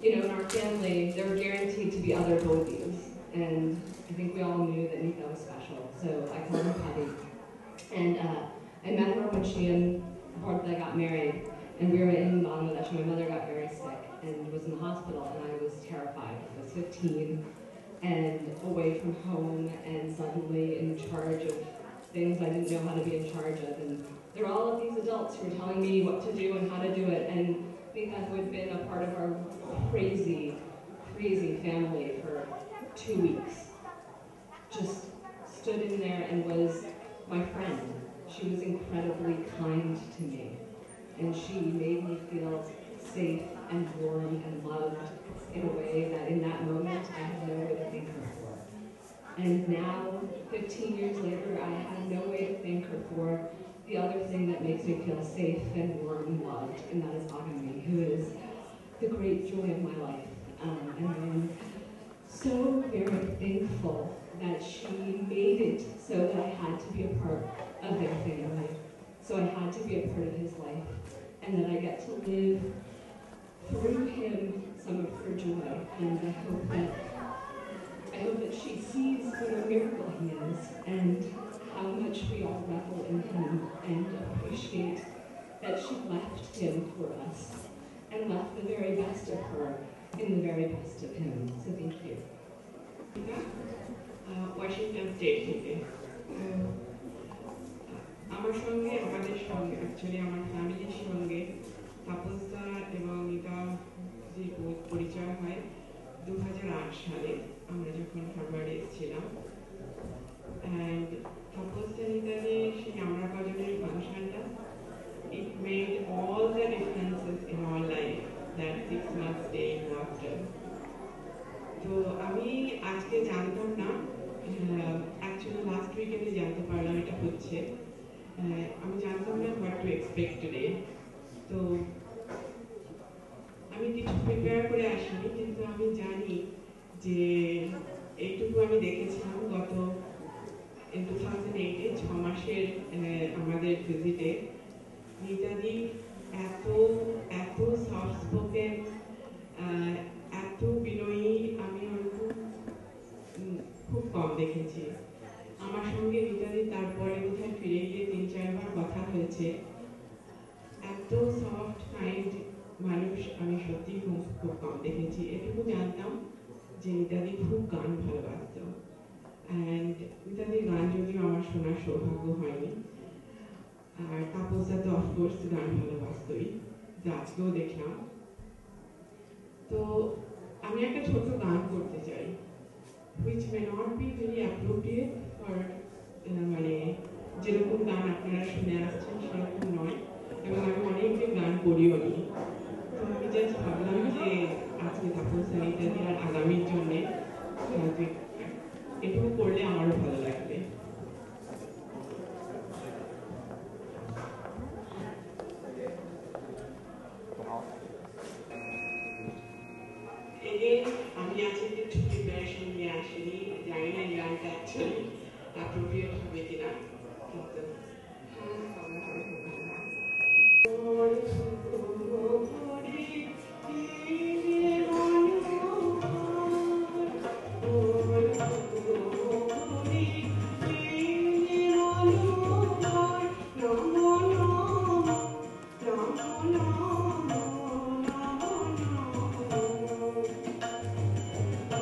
you know, in our family, there were guaranteed to be other Bodhis, and I think we all knew that Nita was special, so I called her Pabi. And I met her when she and Bharta got married, and we were in Bangladesh. My mother got very sick and was in the hospital, and I was terrified. I was 15 and away from home and suddenly in charge of things I didn't know how to be in charge of. And there were all of these adults who were telling me what to do and how to do it. And Nita, who had been a part of our crazy, crazy family for 2 weeks, just stood in there and was my friend. She was incredibly kind to me, and she made me feel safe and warm and loved in a way that in that moment I had no way to thank her for. And now, 15 years later, I have no way to thank her for the other thing that makes me feel safe and warm and loved, and that is Agami, who is the great joy of my life. And I'm so very thankful that she made it so that I had to be a part of their family. So I had to be a part of his life, and that I get to live through him some of her joy. And I hope that she sees what a miracle he is, and how much we all revel in him, and appreciate that she left him for us, and left the very best of her in the very best of him. So thank you. Washington state থেকে আমার সঙ্গে আমাদের সঙ্গে অ্যাকচুয়ালি আমার ফ্যামিলির সঙ্গে তাপসদা এবং নিতা যে পরিচয় হয় 2008 সালে আমরা যখন ফরওয়ার্ডে এসেছিলাম। অ্যান্ড তাপসদা নিতাদের সেই আমরা কজনের ফাংশনটা it made all the differences in our life that 6 months stay in Boston. তো আমি আজকে জানতাম না, অ্যাকচুয়ালি লাস্ট উইক আমি জানতে পারলাম এটা হচ্ছে। আমি জানতাম না হোয়াট টু এক্সপেক্ট টুডে। তো আমি কিছু প্রিপেয়ার করে আসিনি, কিন্তু আমি জানি যে এইটুকু আমি দেখেছিলাম গত 2008-এ 6 মাসের আমাদের ভিজিটে। নিতাদি এত এত সফট স্পোকেন, এত বিনয়ী আমি ওরকম খুব কম দেখেছি। আমার সঙ্গে নিতাদি তারপরে কোথায় ফিরে গিয়ে 3-4 বার কথা হয়েছে। এত সফট কাইন্ড মানুষ আমি সত্যি খুব কম দেখেছি। এটুকু জানতাম যে নিতাদি খুব গান ভালোবাসত, অ্যান্ড নিতাদির গান যদিও আমার শোনার সৌভাগ্য হয়নি। আর তাপসদা তো অফকোর্স গান ভালোবাসতই, যা আজকেও দেখলাম। তো আমি একটা ছোট গান করতে চাই, which may not be very appropriate appropriate for মানে যেরকম গান আপনারা শুনে আসছেন সেরকম নয় এবং আমি অনেকদিন গান করিও নি তো আমি জাস্ট ভাবলাম যে আজকে তাপস সানিটারি আর আগামীর জন্য এটুকু করলে আমারও ভালো লাগবে আমি আজকে একটু প্রিপারেশন নিয়ে আসিনি জানি না গানটা অ্যাকচুয়ালি অ্যাপ্রোপ্রিয়েট হবে কিনা কিন্তু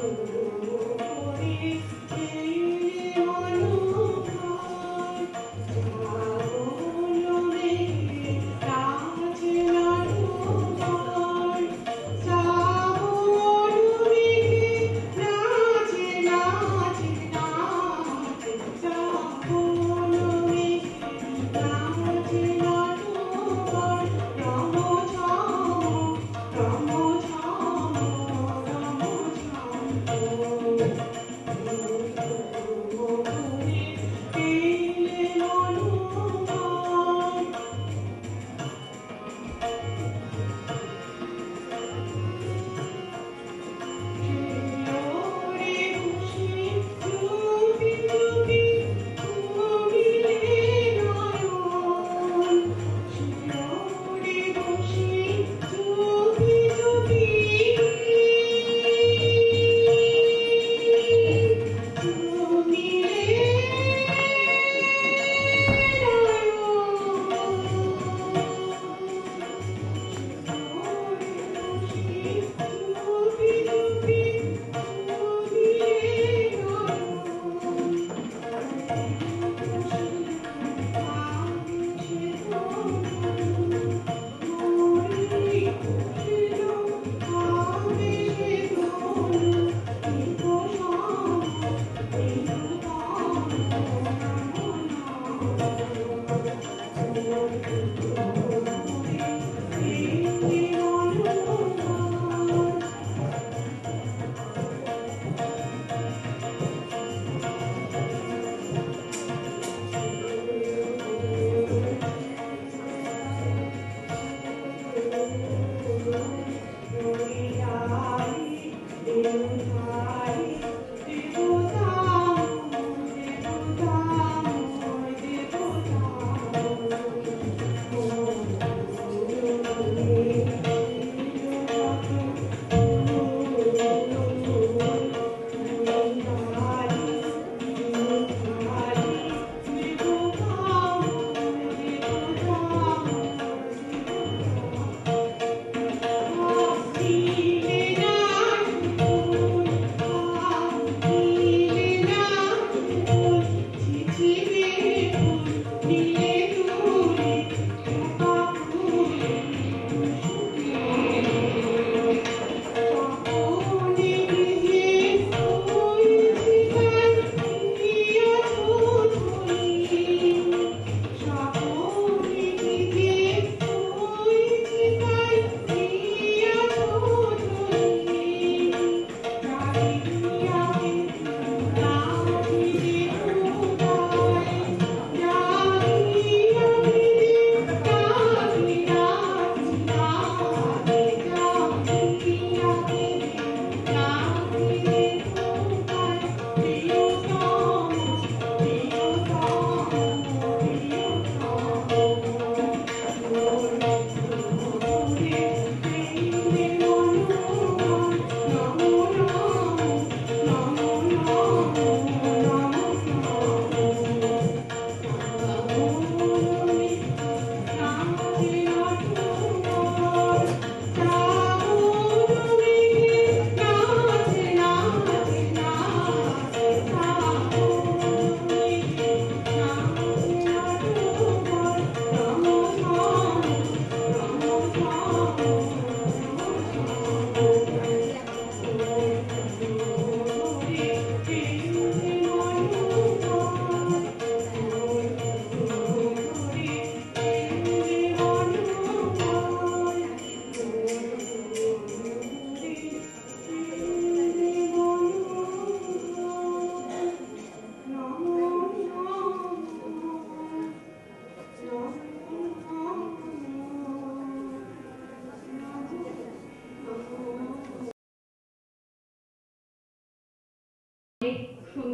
Thank you.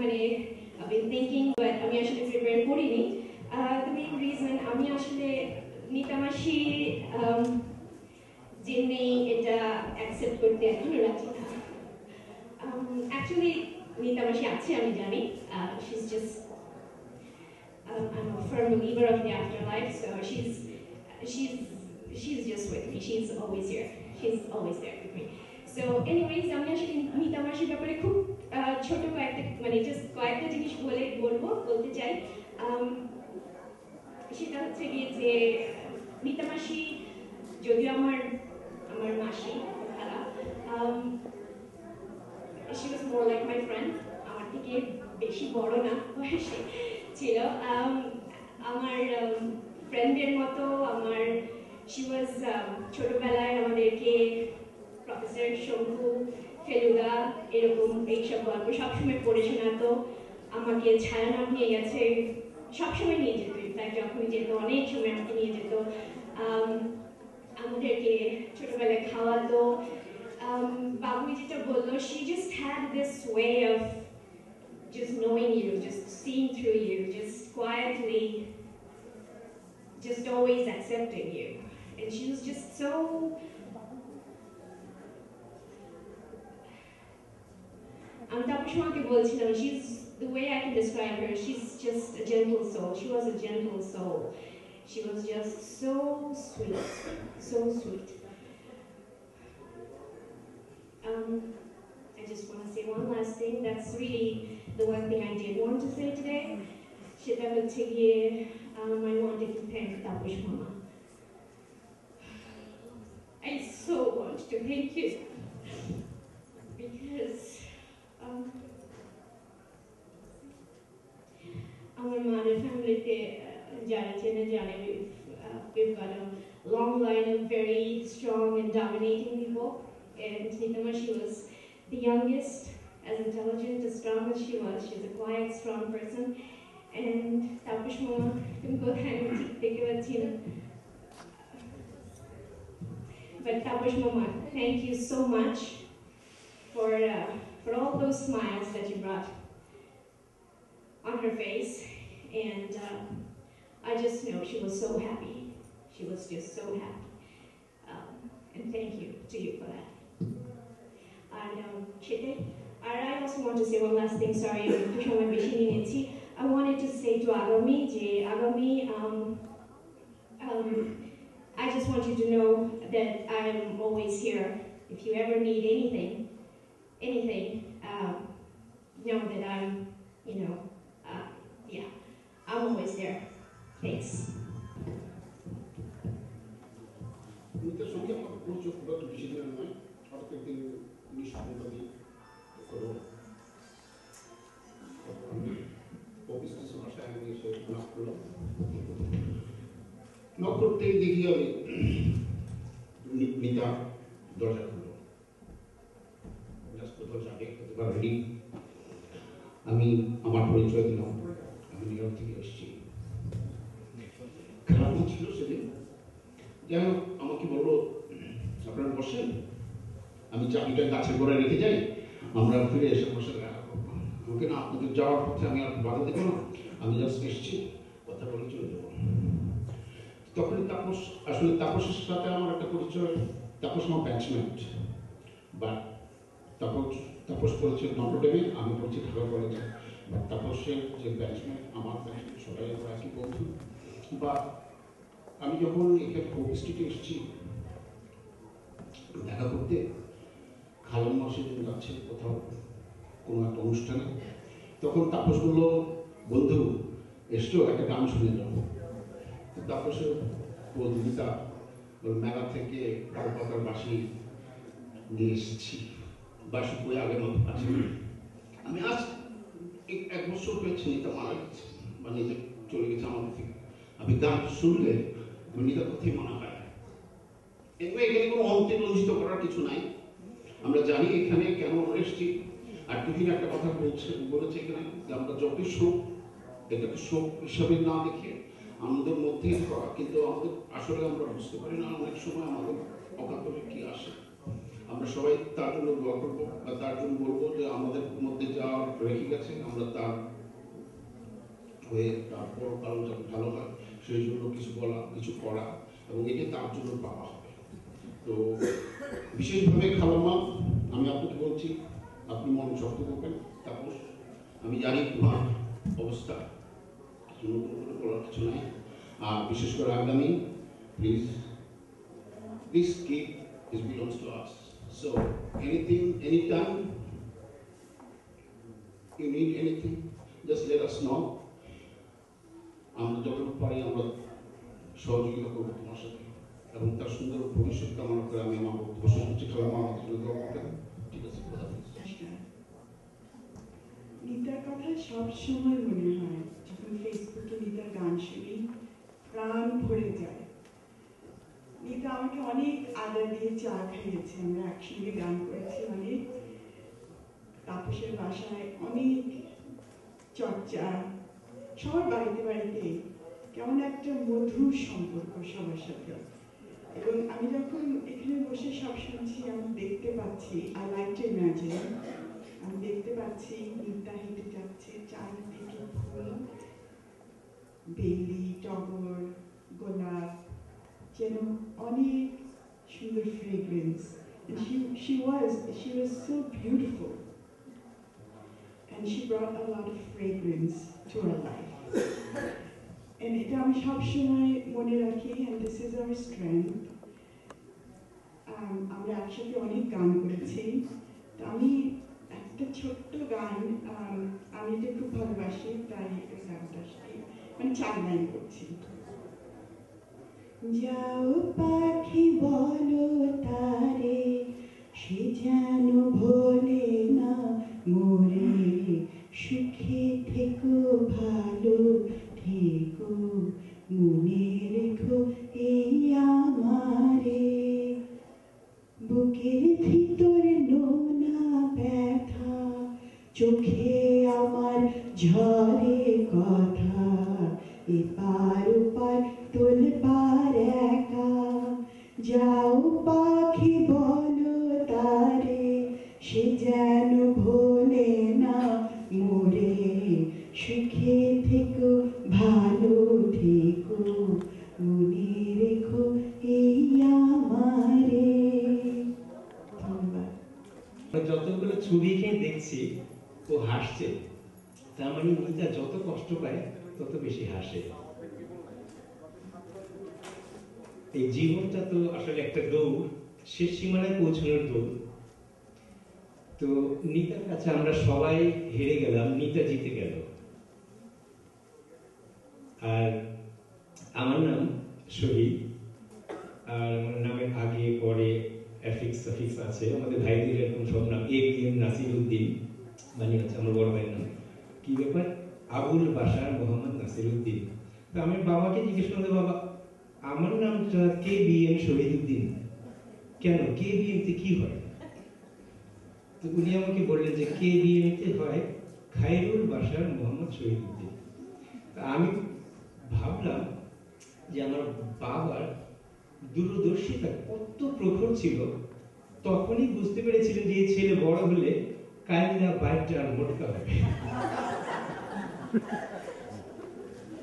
মানে I've been thinking, but আমি আসলে প্রিপেয়ার করিনি। The main reason আমি আসলে নিতা মাসি যে নেই এটা অ্যাকসেপ্ট করতে এখনো রাজি না। Actually নিতা মাসি আছে আমি জানি, she's just I'm a firm believer of the afterlife, so she's just with me. She's always here. She's always there with me. So anyways, আমি আসলে নিতা মাসির ব্যাপারে খুব ছোট কয়েকটা মানে জাস্ট কয়েকটা জিনিস বলতে চাই। সেটা হচ্ছে গিয়ে যে নিতা মাসি যদিও আমার মাসি খালা, she was more like my friend, আমার থেকে বেশি বড় না বয়সে ছিল, আমার ফ্রেন্ডের মতো। আমার she was ছোটবেলায় আমাদেরকে প্রফেসর শঙ্কু, ফেলুদা এরকম এইসব গল্প সবসময় পড়ে শোনাতো, আমাকে ছায়ানট নিয়ে গেছে, সবসময় নিয়ে যেত, তাই যখনই যেত অনেক সময় আমাকে নিয়ে যেত, আমাদেরকে ছোটবেলায় খাওয়াতো। বাবুই যেটা বললো, she just had this way of just knowing you, just seeing through you, just quietly, just always accepting you, and she was just so তাপসমাকে বলছিলাম, she's the way I can describe her, she's just a gentle soul. She was a gentle soul. She was just so sweet, so sweet. I just want to say one last thing. That's really the one thing I did want to say today. সেটা হচ্ছে গিয়ে I wanted to thank Taposh Mama. I so want to thank you because our mother family jara chene jane, we've got a long line of very strong and dominating people, and Nitama, she was the youngest, as intelligent, as strong as she was. She's a quiet, strong person, and Taposh Mama, but Taposh Mama, thank you so much for all those smiles that you brought on her face, and I just know she was so happy. She was just so happy, and thank you to you for that. And I also want to say one last thing. Sorry, I wanted to say to Agami, I just want you to know that I'm always here. If you ever need anything, know that I'm, yeah, I'm always there. Thanks. মিতার সঙ্গে আমার পরিচয় খুব একটা বেশি দিনের নয়, হঠাৎ একদিন উনি স্বপ্নবাদী করো অফিস বাসায় আমি এসে নক করলাম। নক করতেই দেখি আমি মিতা দরজা খুললো, দরজা আগে রেডি। আমি আমার পরিচয় দিলাম, আমি নিউ ইয়র্ক থেকে এসেছি। খারাপ ছিল সেদিন, যাই হোক আমাকে বললো আপনারা বসেন, আমি চাবিটা গাছের গোড়ায় রেখে যাই, আমরা ফিরে এসে বসে দেখা করবো। আমাকে না, আপনাদের যাওয়ার পথে আমি আর বাধা দেবো না, আমি জাস্ট এসেছি, কথা বলে চলে যাবো। তখনই তাপসের সাথে আমার একটা পরিচয়। তাপস আমার ব্যাচমেট, বাট তাপস পড়েছে নটরডেমে, আমি পড়ছি ঢাকা কলেজে। বাট তাপসের যে ব্যাচমেট, আমার ব্যাচমেট, সবাই আমরা একই বন্ধু। বা আমি যখন এখানে হোপ স্ট্রিটে এসেছি দেখা করতে, খালাম মাসে দিন যাচ্ছে কোথাও কোনো একটা অনুষ্ঠানে, তখন তাপস বললো, বন্ধু এসছো, একটা গান শুনে যাবো। তাপসের বন্ধুটা ওর মেলা থেকে পাতার বাসি নিয়ে এসেছি, বাসি বই আগের মতো আছে। আমি আজ 1 বছর হয়েছে, নিতা মারা গেছে বা নিজে চলে গেছে আমাদের থেকে। আমি গান শুনলে আমি নিতার কথাই মনে হয়। এখানে কোনো অন্তিরঞ্জিত করার কিছু নাই, আমরা জানি এখানে কেন এসেছি। আর টিফিন একটা কথা বলেছে এখানে যে আমরা যতই শোক, এটাকে শোক হিসাবে না দেখে আমাদের মধ্যে করা, কিন্তু আমাদের আসলে আমরা বুঝতে পারি না অনেক সময় আমাদের অকাতরে কি আসে। আমরা সবাই তার জন্য দোয়া করবো বা তার জন্য বলবো যে আমাদের মধ্যে যা রেখে গেছে আমরা তার হয়ে তারপর কারণ যাতে ভালো হয় সেই জন্য কিছু বলা কিছু করা এবং এটা তার জন্য পাওয়া হবে। তো বিশেষভাবে খালাম্মা আমি আপনাকে বলছি আপনি মন শক্ত করবেন। তাপস আমি জানি তোমার অবস্থা নতুন করে বলার কিছু নাই। আর বিশেষ করে আগামী please this gift is belongs to us. So anything, anytime you need anything, just let us know. আমরা যতটুকু পারি আমরা সহযোগিতা করবো তোমার সাথে এবং তার সুন্দর ভবিষ্যৎ কামনা করে আমি আমার বক্তব্য শেষ করছি। খালাম্মা আমাদের জন্য দোয়া করবেন। ঠিক আছে, নিতার কথা সবসময় মনে হয় যখন ফেসবুকে নিতার গান শুনি, প্রাণ ভরে যায়। নিতা আমাকে অনেক আদা দিয়ে চা খাইয়েছে, আমরা একসঙ্গে গান করেছি অনেক, তাপসের বাসায় অনেক চর্চা, সবার বাড়িতে বাড়িতে কেমন একটা মধুর সম্পর্ক সবার সাথে। এবং আমি যখন এখানে বসে সব শুনছি আমি দেখতে পাচ্ছি, আই লাইক টু ইমাজিন, আমি দেখতে পাচ্ছি নিতা হেঁটে যাচ্ছে, চারিদিকে ফুল, বেলি, টগর, গোলাপ, যেন অনেক সুন্দর fragrance. And she was so beautiful and she brought a lot of fragrance to our life. And এটা আমি সবসময় মনে রাখি, and this is our strength. আমরা একসাথে অনেক গান করেছি। তো আমি একটা ছোট্ট গান আমি এটা খুব ভালোবাসি, তাই এই গানটা মানে 4 লাইন করছি। যাও পাখি বলো তারে, সে যেন ভোলে না মোরে, সুখে থেকো ভালো থেকো, মনে রেখো এই আমারে, বুকের ভিতর নোনা ব্যথা, চোখে আমার ঝরে কথা, এপার ওপার তোলপার একা, যাও পাখি বলো তারে, সে যেন ভোলে না মোরে, সুখে থেকো ভালো থেকো, মনে রেখো এই আমারে। ধন্যবাদ। যতগুলো ছবি এখানে দেখছি ও হাসছে, তার মানে নিতা যত কষ্ট পায় তত বেশি হাসে। এই জীবনটা তো আসলে একটা দৌড়, শেষ সীমানায় পৌঁছানোর দৌড়। তো নিতার কাছে আমরা সবাই হেরে গেলাম, নিতা জিতে গেল। আর আমার নাম শহীদ, আর আমার নামের আগে পরে অ্যাফিক্স সাফিক্স আছে। আমাদের ভাইদের এরকম সব নাম, ABM নাসিরউদ্দিন মানে হচ্ছে আমার বড় ভাইয়ের নাম। কি ব্যাপার? আবুল বাশার মোহাম্মদ নাসিরউদ্দিন। তো আমি বাবাকে জিজ্ঞেস করলাম, বাবা আমার নামটা KBM শহীদউদ্দিন কেন, KBM তে কি হয়? তো উনি আমাকে বললেন যে KBM তে হয় খায়রুল বাশার মোহাম্মদ শহীদউদ্দিন। আমি ভাবলাম যে আমার বাবার দূরদর্শিতা কত প্রখর ছিল, তখনই বুঝতে পেরেছিলেন যে এই ছেলে বড় হলে কায়দা বাইকটা আর মোটকা হবে।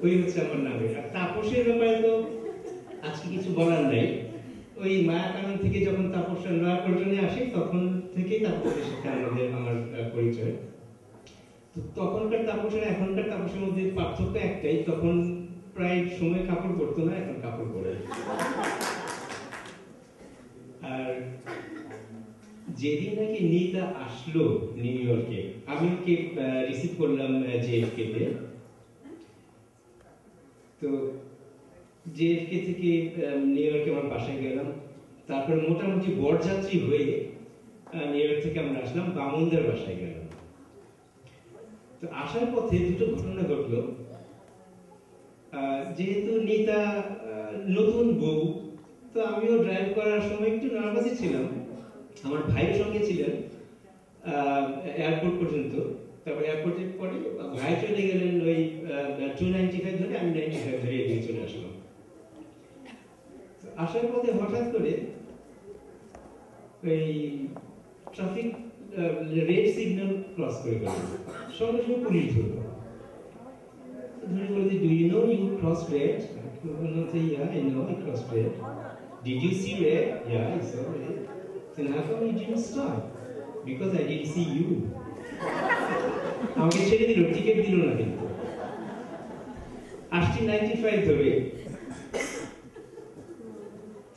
ওই হচ্ছে আমার নামে। আর তাপসের ব্যাপারে তো আজকে কিছু বলার নাই। ওই মায়াকানন থেকে যখন তাপসের নয়া পর্যটনে আসে তখন থেকেই তাপসের সাথে আমার পরিচয়। তো তখনকার তাপসের এখনকার তাপসের মধ্যে পার্থক্য একটাই, তখন প্রায় সময় কাপড় পরতো না, এখন কাপড় পরে। আর যেদিন নাকি নিতা আসলো নিউ ইয়র্কে, আমি ওকে রিসিভ করলাম JFK তে। তো JFK থেকে নিউ ইয়র্কে আমার বাসায় গেলাম, তারপরে মোটামুটি বরযাত্রী হয়ে নিউ ইয়র্ক থেকে আমরা আসলাম বামুনদার বাসায় গেলাম। তো আসার পথে দুটো ঘটনা ঘটলো। যেহেতু নিতা নতুন বউ, তো আমিও ড্রাইভ করার সময় একটু নার্ভাসই ছিলাম। আমার ভাইয়ের সঙ্গে ছিলেন এয়ারপোর্ট পর্যন্ত, তারপর এয়ারপোর্টের পরে ভাই চলে গেলেন ওই 295 ধরে, আমি 95 ধরে এদিকে চলে আসলাম। আসার পথে হঠাৎ করে এই ট্রাফিক রেড সিগন্যাল ক্রস করে গেল, সঙ্গে সঙ্গে পুলিশ ধরলো, ধরে বলে যে do you know you cross red? Yeah I know I cross red. Did you see red? Yeah, I saw red. Then how come you didn't stop? Because I didn't see you. আমাকে ছেড়ে দিল, টিকিট দিল না। কিন্তু আসছি 95 ধরে,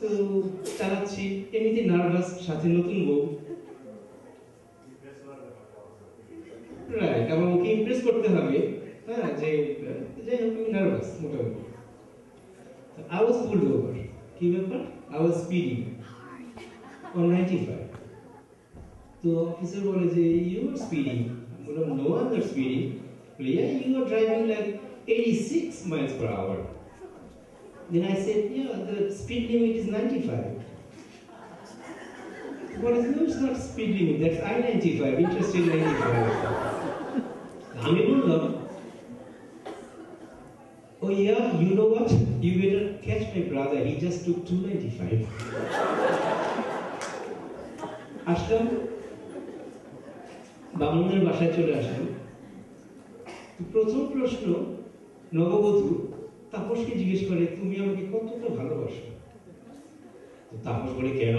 তো চালাচ্ছি, এমনিতে নার্ভাস, সাথে নতুন বউ, রাইট, আবার ওকে ইমপ্রেস করতে হবে, হ্যাঁ, যে যাই হোক আমি নার্ভাস মোটামুটি। I was pulled over. কি ব্যাপার? I was speeding on 95. তো অফিসার বলে যে you are speeding. বললাম no, I'm not speeding. Yeah, you are driving like 86 miles per hour. Then I said, yeah, the speed limit is 95. But no, it's not speed limit. That's I-95. Interstate 95. আমি বললাম, oh yeah, you know what? You better catch my brother. He just took 295. আসলাম, বামুনের বাসায় চলে আসলাম। প্রথম প্রশ্ন নববধূ তাপসকে জিজ্ঞেস করে, তুমি আমাকে কতটা ভালোবাসো? তাপস বলে, কেন?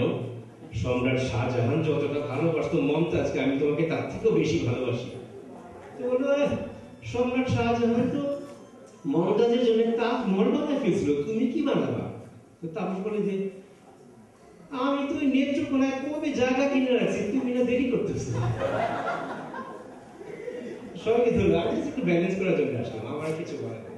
সম্রাট শাহজাহান যতটা ভালোবাসতো মমতাজকে, আমি তোমাকে তার থেকেও বেশি ভালোবাসি। তো বললো, সম্রাট শাহজাহান তো মমতাজের জন্য তাজমহল বানায় ফেলছিল, তুমি কি বানাবা? তো তাপস বলে যে আমি তো ওই নেত্রকোনায় কবে জায়গা কিনে রাখছি, তুমি না দেরি করতেছো। সবাইকে ধরলো, আমি একটু ব্যালেন্স করার জন্য আসলাম, আমার কিছু বলার নেই।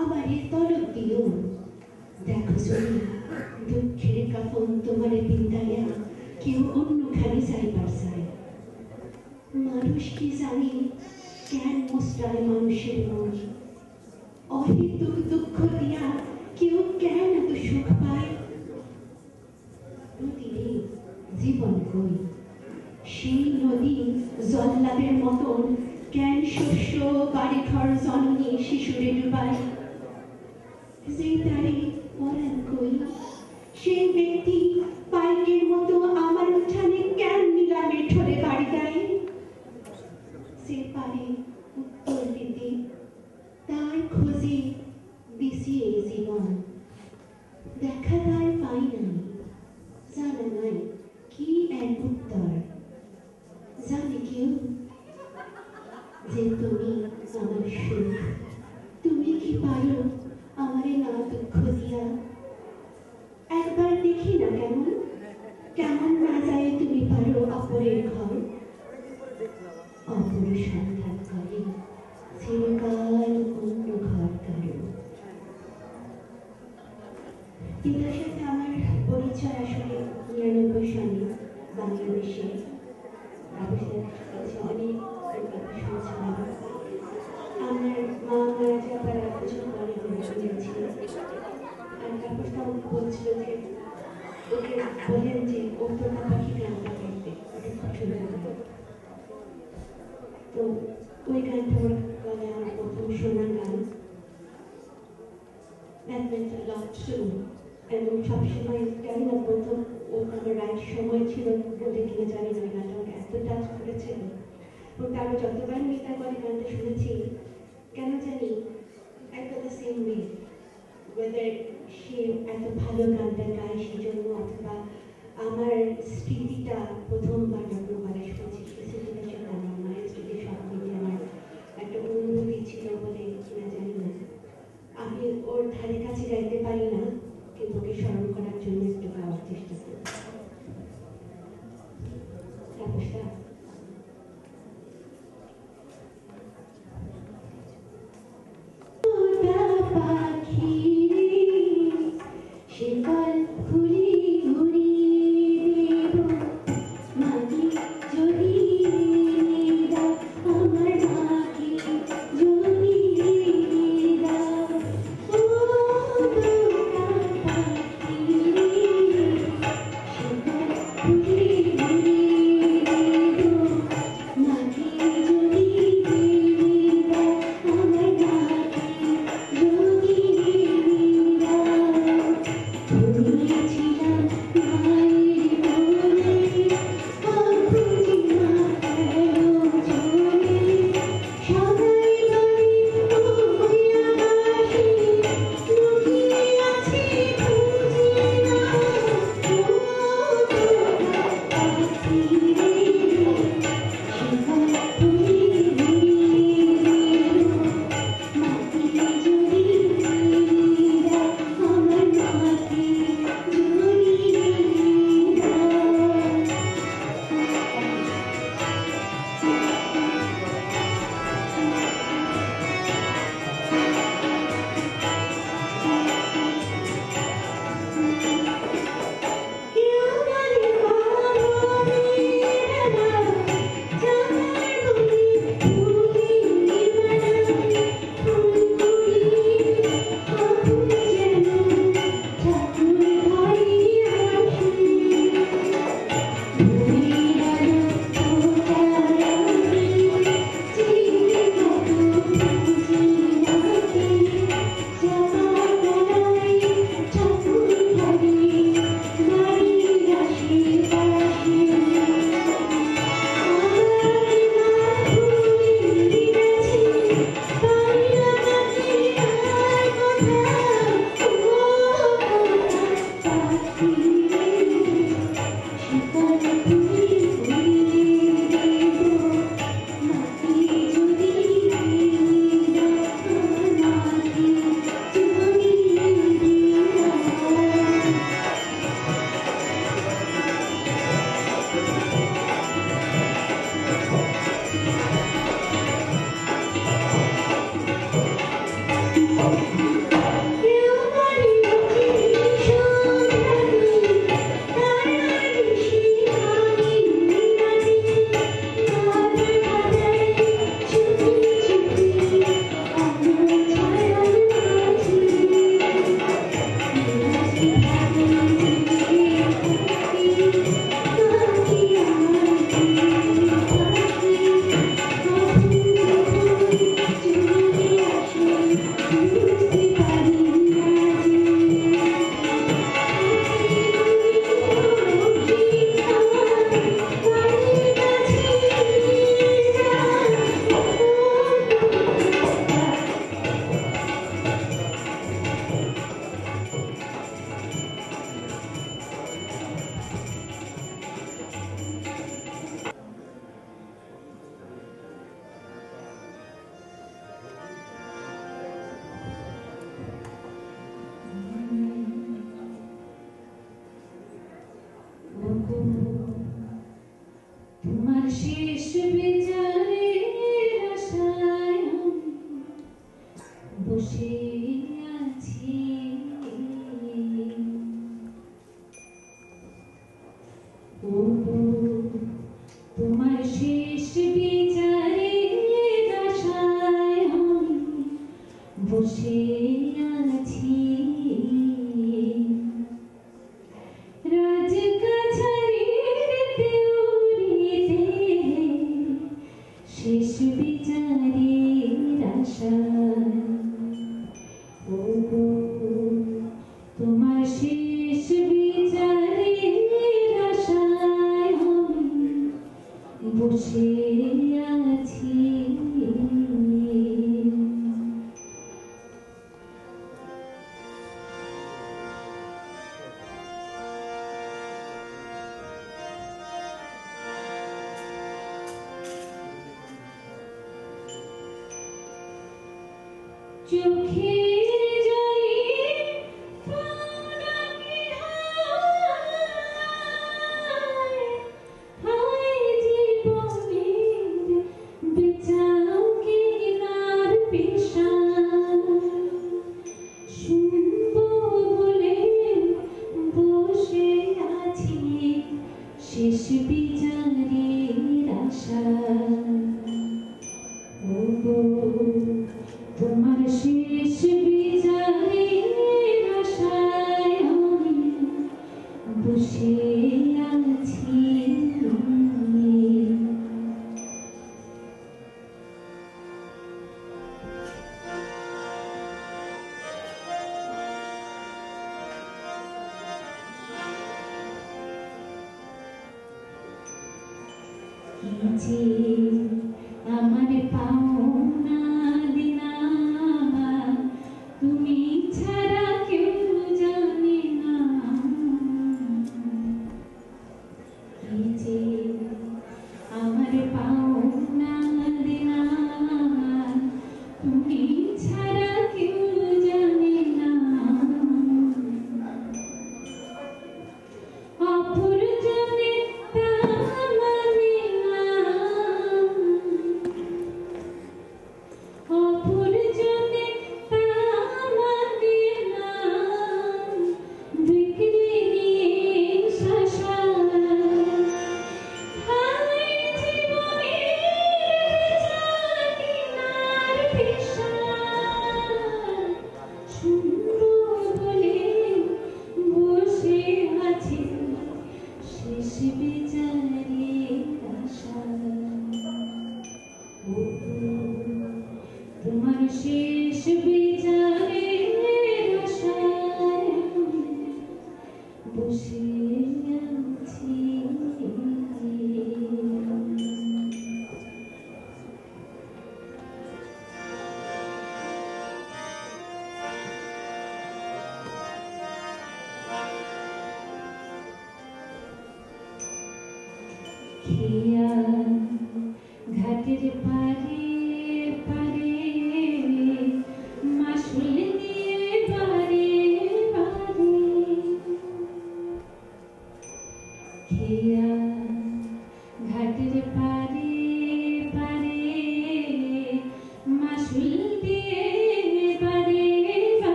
আমারে তলব দিও, দেখো সোনিয়া, দুঃখের কাফন তোমারে বিন্দাইয়া কেউ অন্যখানে যাইবার চায়। মানুষ কি জানি কেন মুস্তায় মানুষের মন, অহেতুক দুঃখ দিয়া কেউ কেন এত সুখ পায়। নদীরে জীবন কই, সেই নদী জল্লাদের মতন কেন শস্য বাড়ি ঘর জন্মে শিশুরে ডুবায়। যে তারে পরাণ কই, সেই ব্যক্তি পাইকের মতো আমার উঠানে কেন নিলামে ঠোরে বাড়ি দেয়। সে পারে উত্তর দিতে, তার খোঁজে দিছি এই জীবন। দেখা তার পাই নাই, জানা নাই কি এক উত্তর। জানে কেউ যে তুমি আমার সুখ, তুমি কি পারো আমারে না দুঃখ দিয়া। একবার দেখি না কেমন কেমন না যায় তুমি পারো অপরের ঘর। অপর সন্ধান করে চিরকাল অন্য ঘর কারো। পিতার সাথে আমার পরিচয় আসলে 99 সালে বাংলাদেশে। অনেক শুনছিলাম, আমার মা মারা যাবার 1 বছর পরে শুনেছিল। আর তারপর তখন বলছিল যে ওকে বলেন যে ও তো পাখি গানটা গাইতে, ওটা খুব সুন্দর। তো ওই গানটা ওর গলায় আমার প্রথম শোনা গান। That meant a lot too. এবং সবসময় জানি না প্রথম ও আমার রাইট সময় ছিল বলে কিনা জানি না, গানটা আমাকে এত টাচ করেছিল। এবং তারপর যতবার মিতা করে গানটা শুনেছি, কেন জানি একটা দ্য সেম ওয়ে, ওয়েদার সে এত ভালো গানটা গায় সেজন্য, অথবা আমার স্মৃতিটা প্রথমবার যখন গলায় শুনেছি স্মৃতিটা ছিল আমার মায়ের স্মৃতি, সব মিলে আমার একটা অনুভূতি ছিল বলে কিনা জানি না। আমি ওর ধারে কাছে গাইতে পারি না, কিন্তু ওকে স্মরণ করার জন্য একটু গাওয়ার চেষ্টা করি। শিকল খুলি ঘুরি দেব মাটি যদি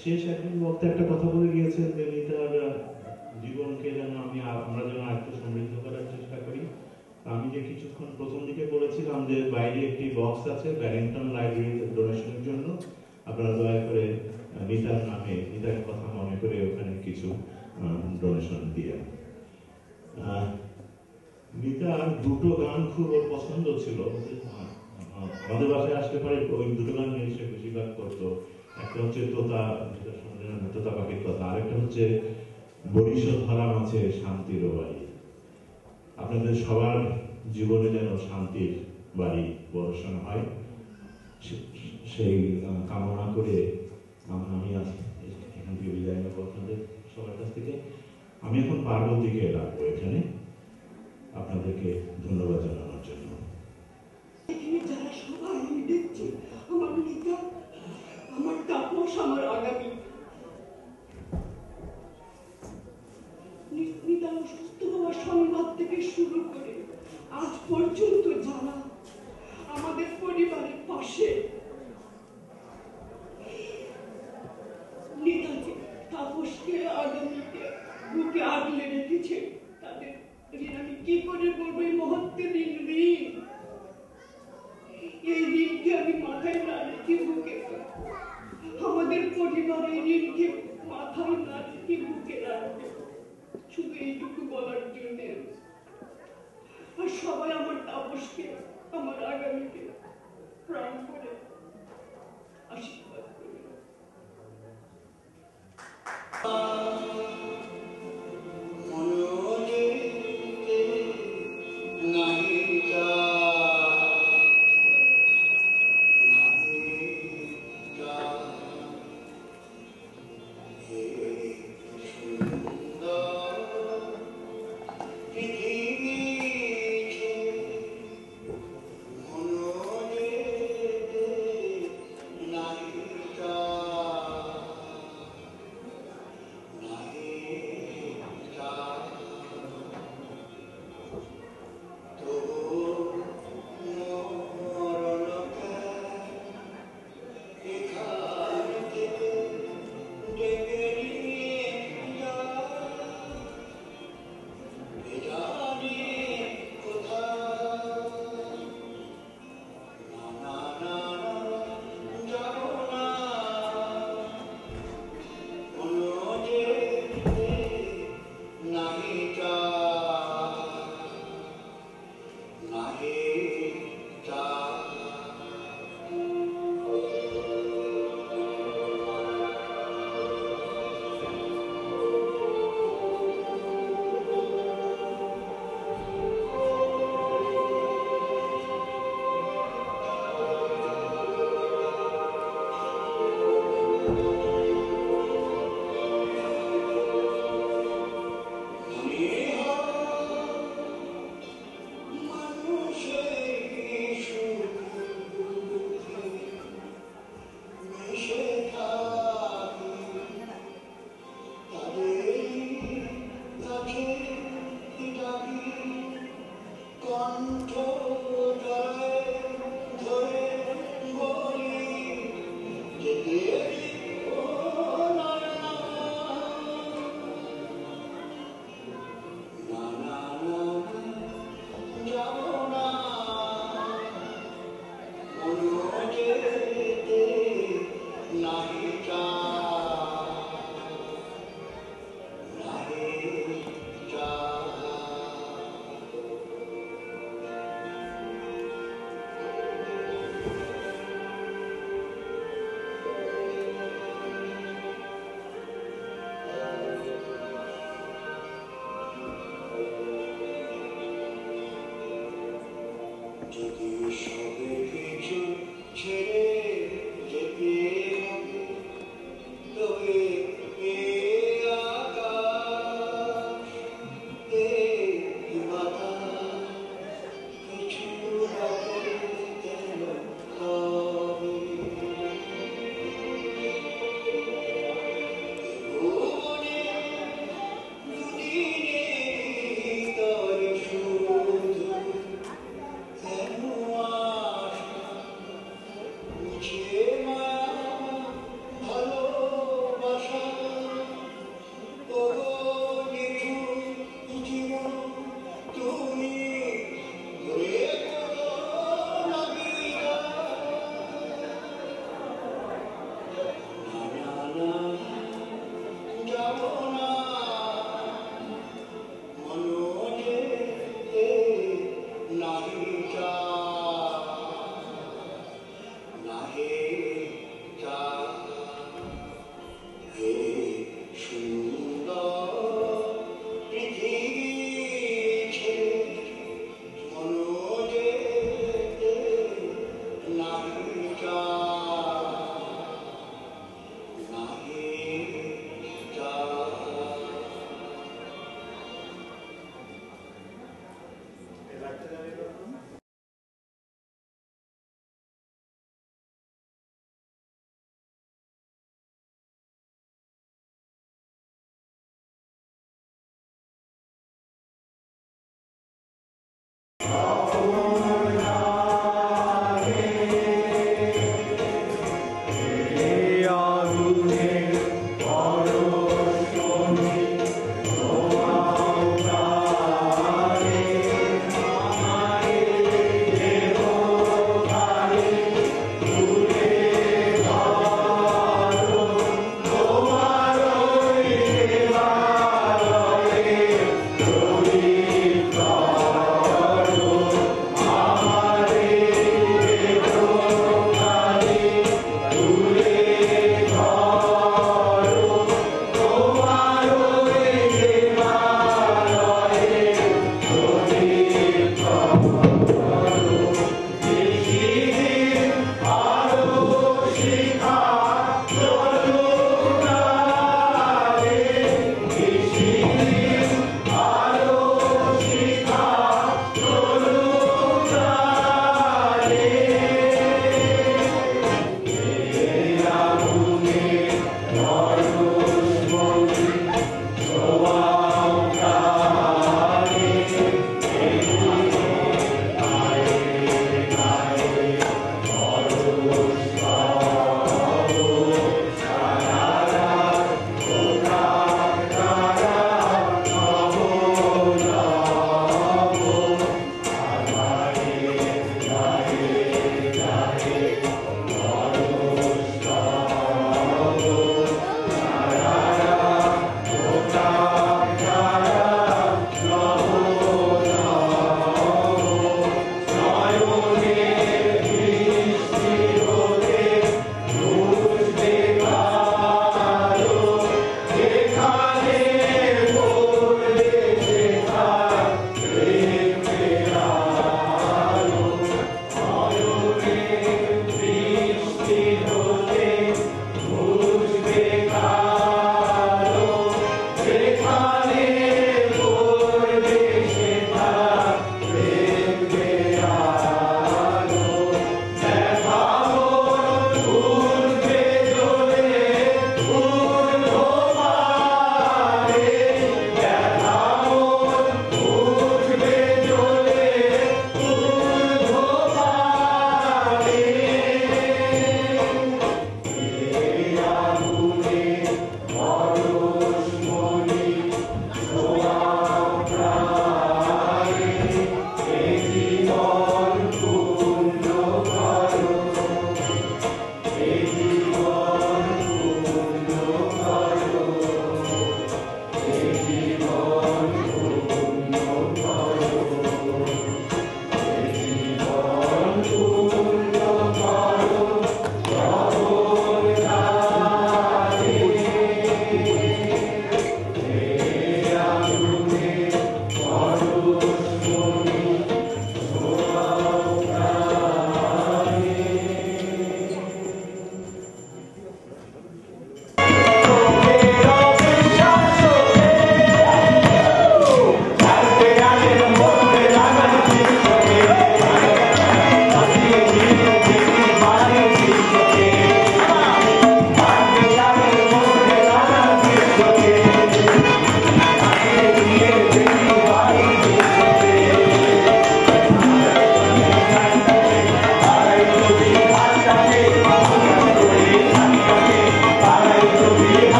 শেষ একদিন বক্তা একটা কথা বলে গিয়েছেন যে তার জীবনকে যেন আমরা যেন আরেকটু সমৃদ্ধ করার চেষ্টা করি। আমি যে কিছুক্ষণ প্রথম দিকে বলেছিলাম যে বাইরে একটি বক্স আছে ব্যারিংটন লাইব্রেরিতে ডোনেশনের জন্য, আপনারা দয়া করে নিতার নামে নিতার কথা মনে করে ওখানে কিছু ডোনেশন দিয়ে। নিতার দুটো গান খুব ওর পছন্দ ছিল, আমাদের বাসায় আসতে পারে ওই দুটো গান নিয়ে সে বেশিরভাগ করতো। একটা হচ্ছে তোতা পাখির কথা, আরেকটা হচ্ছে বরিশ ধরা মাঝে শান্তির বাড়ি। আপনাদের সবার জীবনে যেন শান্তির বাড়ি বর্ষণ হয় সেই কামনা করে আমি এখান থেকে বিদায় নেব আপনাদের সবার কাছ থেকে। আমি এখন পার্বতীকে ডাকবো এখানে আপনাদেরকে ধন্যবাদ জানানোর জন্য। যারা সবাই আমি দেখছি আমার নিতা, আমার তাপস, আমার আগামী নিতা অসুস্থ হওয়ার সংবাদ থেকে শুরু করে আজ পর্যন্ত যারা আমাদের পরিবারের পাশে নিতাকে, তাপসকে, আগামীকে বুকে আগলে রেখেছে, তাদের ঋণ আমি কি করে বলবো। এই মহত্বের ঋণ, এই ঋণকে আমি মাথায় না রেখে বুকে, আমাদের পরিবারের ঋণকে মাথায় না রেখে বুকে রাখবে, শুধু এইটুকু বলার জন্য। আর সবাই আমার তাপসকে, আমার আগামীকে প্রাণ করে আশীর্বাদ করে।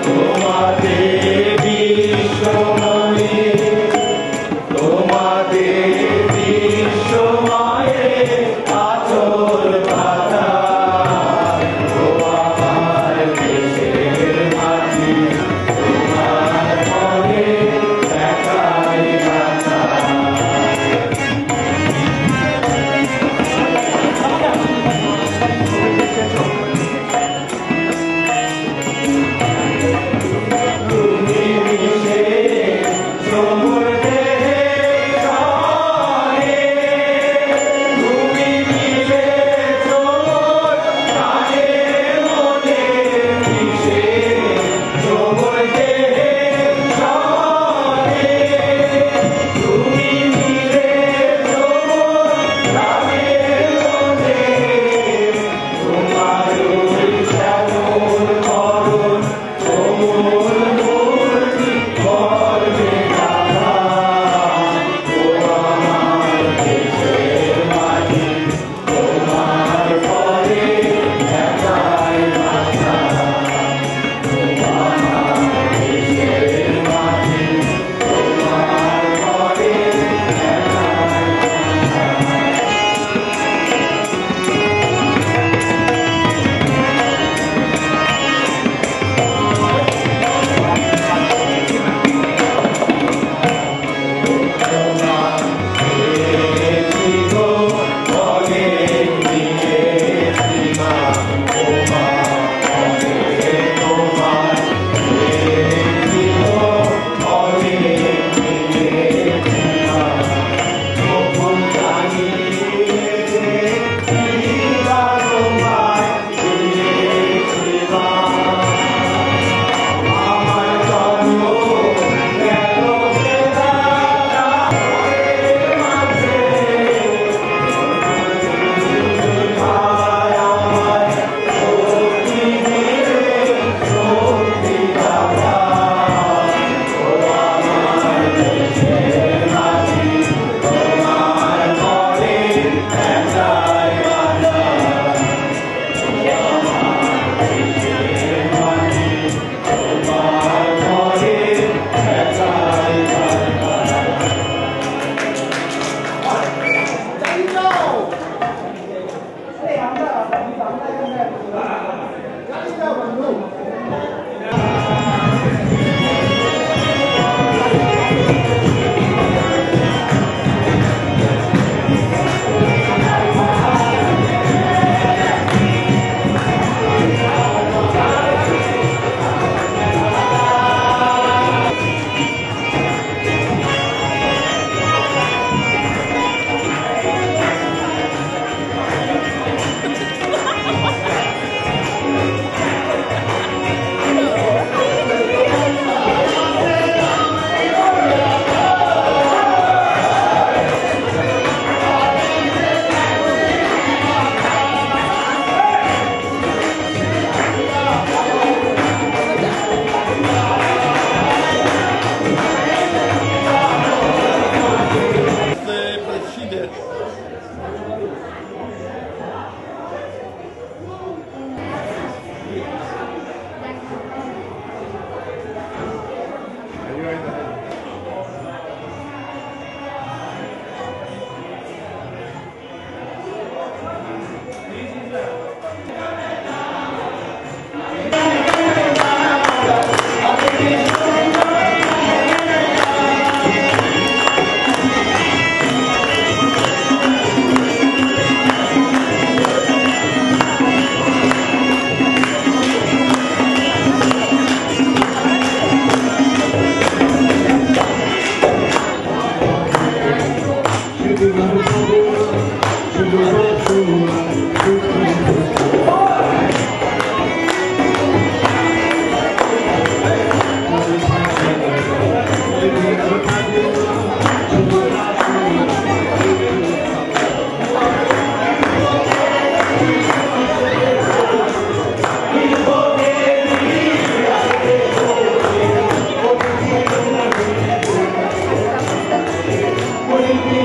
তোমাদের বিশ্বমণি শিল্পী